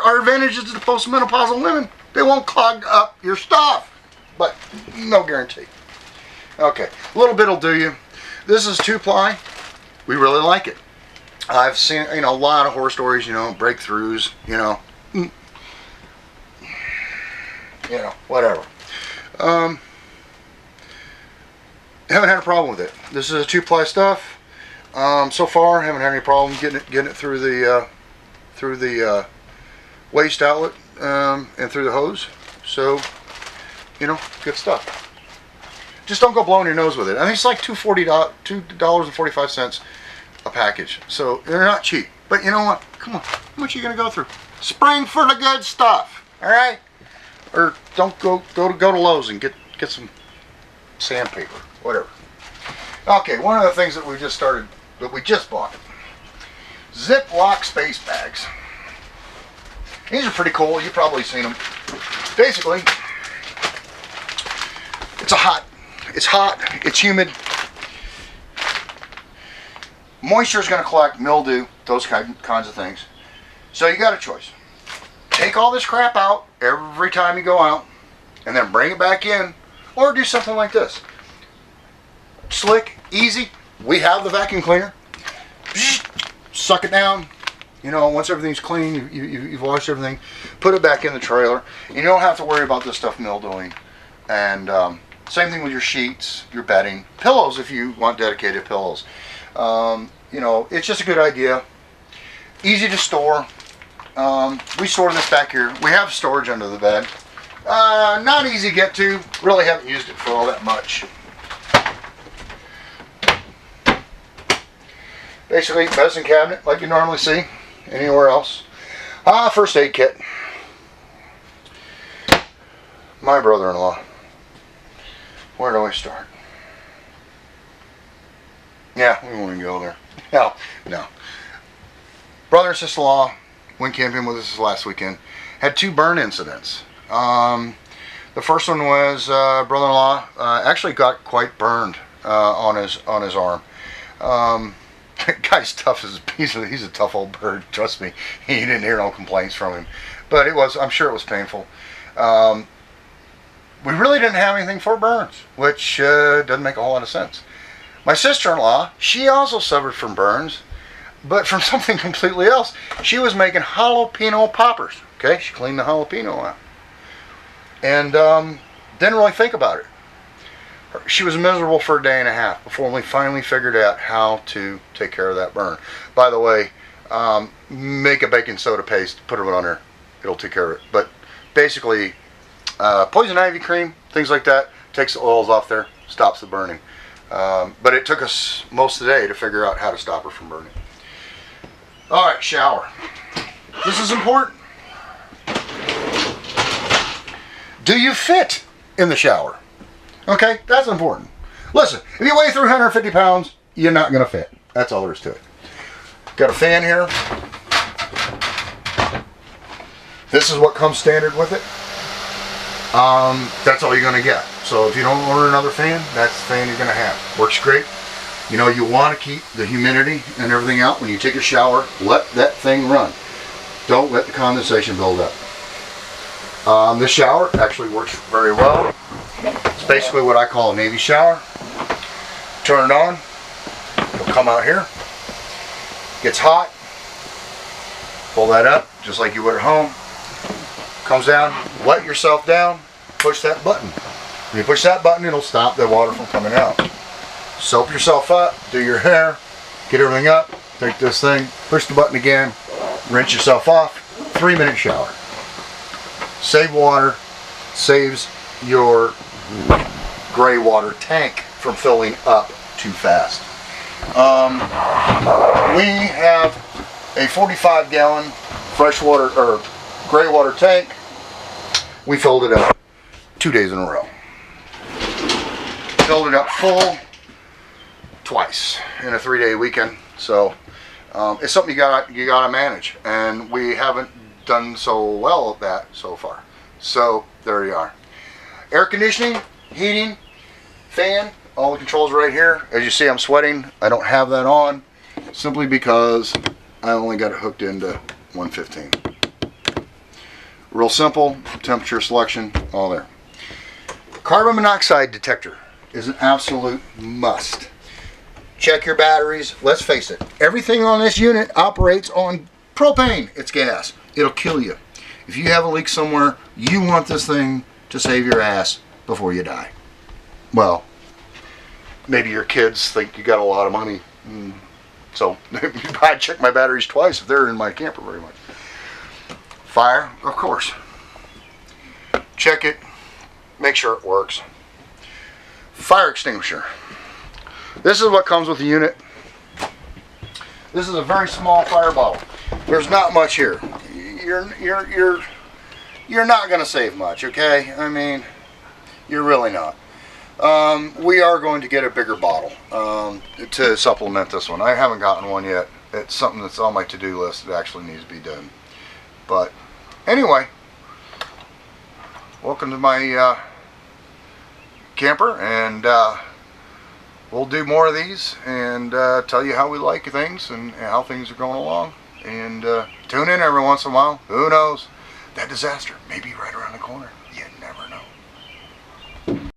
are advantages to the postmenopausal women. They won't clog up your stuff. But no guarantee. Okay, a little bit will do you. This is 2-ply. We really like it. I've seen, you know, a lot of horror stories, you know, breakthroughs, you know, whatever. Haven't had a problem with it. This is a 2-ply stuff. So far, haven't had any problem getting it through the waste outlet and through the hose. So, you know, good stuff. Just don't go blowing your nose with it. I think it's like $2.45 a package. So they're not cheap. But you know what? Come on. How much are you going to go through? Spring for the good stuff. All right? Or don't go to Lowe's and get some sandpaper. Whatever. Okay, one of the things that we just bought. Ziploc space bags. These are pretty cool. You've probably seen them. Basically, it's hot, it's humid. Moisture is going to collect, mildew, those kinds of things. So you got a choice. Take all this crap out every time you go out and then bring it back in, or do something like this. Slick, easy. We have the vacuum cleaner. Suck it down. You know, once everything's clean, you've washed everything, put it back in the trailer. You don't have to worry about this stuff mildewing. And same thing with your sheets, your bedding, pillows if you want dedicated pillows. You know, it's just a good idea. Easy to store. We store this back here. We have storage under the bed. Not easy to get to. Really haven't used it for all that much. Basically, medicine cabinet like you normally see anywhere else. First aid kit. My brother-in-law. Where do I start? Yeah, we won't even go there. Hell, no. Brother and sister-in-law went camping with us this last weekend. Had 2 burn incidents. The first one was brother-in-law actually got quite burned on his arm. Guy's tough as he's a tough old bird. Trust me, he didn't hear no complaints from him, but I'm sure it was painful. We really didn't have anything for burns, which doesn't make a whole lot of sense. My sister-in-law, she also suffered from burns, but from something completely else. She was making jalapeno poppers. Okay, she cleaned the jalapeno out, and didn't really think about it. She was miserable for a day and a half before we finally figured out how to take care of that burn. By the way, make a baking soda paste, put it on there, it'll take care of it. But basically, poison ivy cream, things like that, takes the oils off there, stops the burning. But it took us most of the day to figure out how to stop her from burning. All right, shower. This is important. Do you fit in the shower? Okay, that's important. Listen, if you weigh 350 pounds, you're not going to fit. That's all there is to it. Got a fan here. This is what comes standard with it. That's all you're going to get. So if you don't order another fan, that's the fan you're going to have. Works great. You know, you want to keep the humidity and everything out. When you take a shower, let that thing run. Don't let the condensation build up. This shower actually works very well. It's basically what I call a Navy shower. Turn it on. It'll come out here. Gets hot. Pull that up just like you would at home. Comes down. Let yourself down. Push that button. When you push that button, it'll stop the water from coming out. Soap yourself up. Do your hair. Get everything up. Take this thing. Push the button again. Rinse yourself off. 3-minute shower. Save water. Saves your gray water tank from filling up too fast. We have a 45-gallon freshwater or gray water tank. We filled it up 2 days in a row. Filled it up full twice in a 3-day weekend. So it's something you gotta manage, and we haven't done so well at that so far. So there you are. Air conditioning, heating, fan, all the controls right here. As you see, I'm sweating. I don't have that on simply because I only got it hooked into 115. Real simple, temperature selection, all there. Carbon monoxide detector is an absolute must. Check your batteries. Let's face it, everything on this unit operates on propane. It's gas. It'll kill you. If you have a leak somewhere, you want this thing to save your ass before you die. Well, maybe your kids think you got a lot of money, so I check my batteries twice if they're in my camper very much. Fire, of course. Check it, make sure it works. Fire extinguisher. This is what comes with the unit. This is a very small fire bottle. There's not much here. You're not going to save much, okay? I mean, you're really not. We are going to get a bigger bottle to supplement this one. I haven't gotten one yet. It's something that's on my to-do list that actually needs to be done. But anyway, welcome to my camper, and we'll do more of these and tell you how we like things and how things are going along. And tune in every once in a while. Who knows? That disaster may be right around the corner.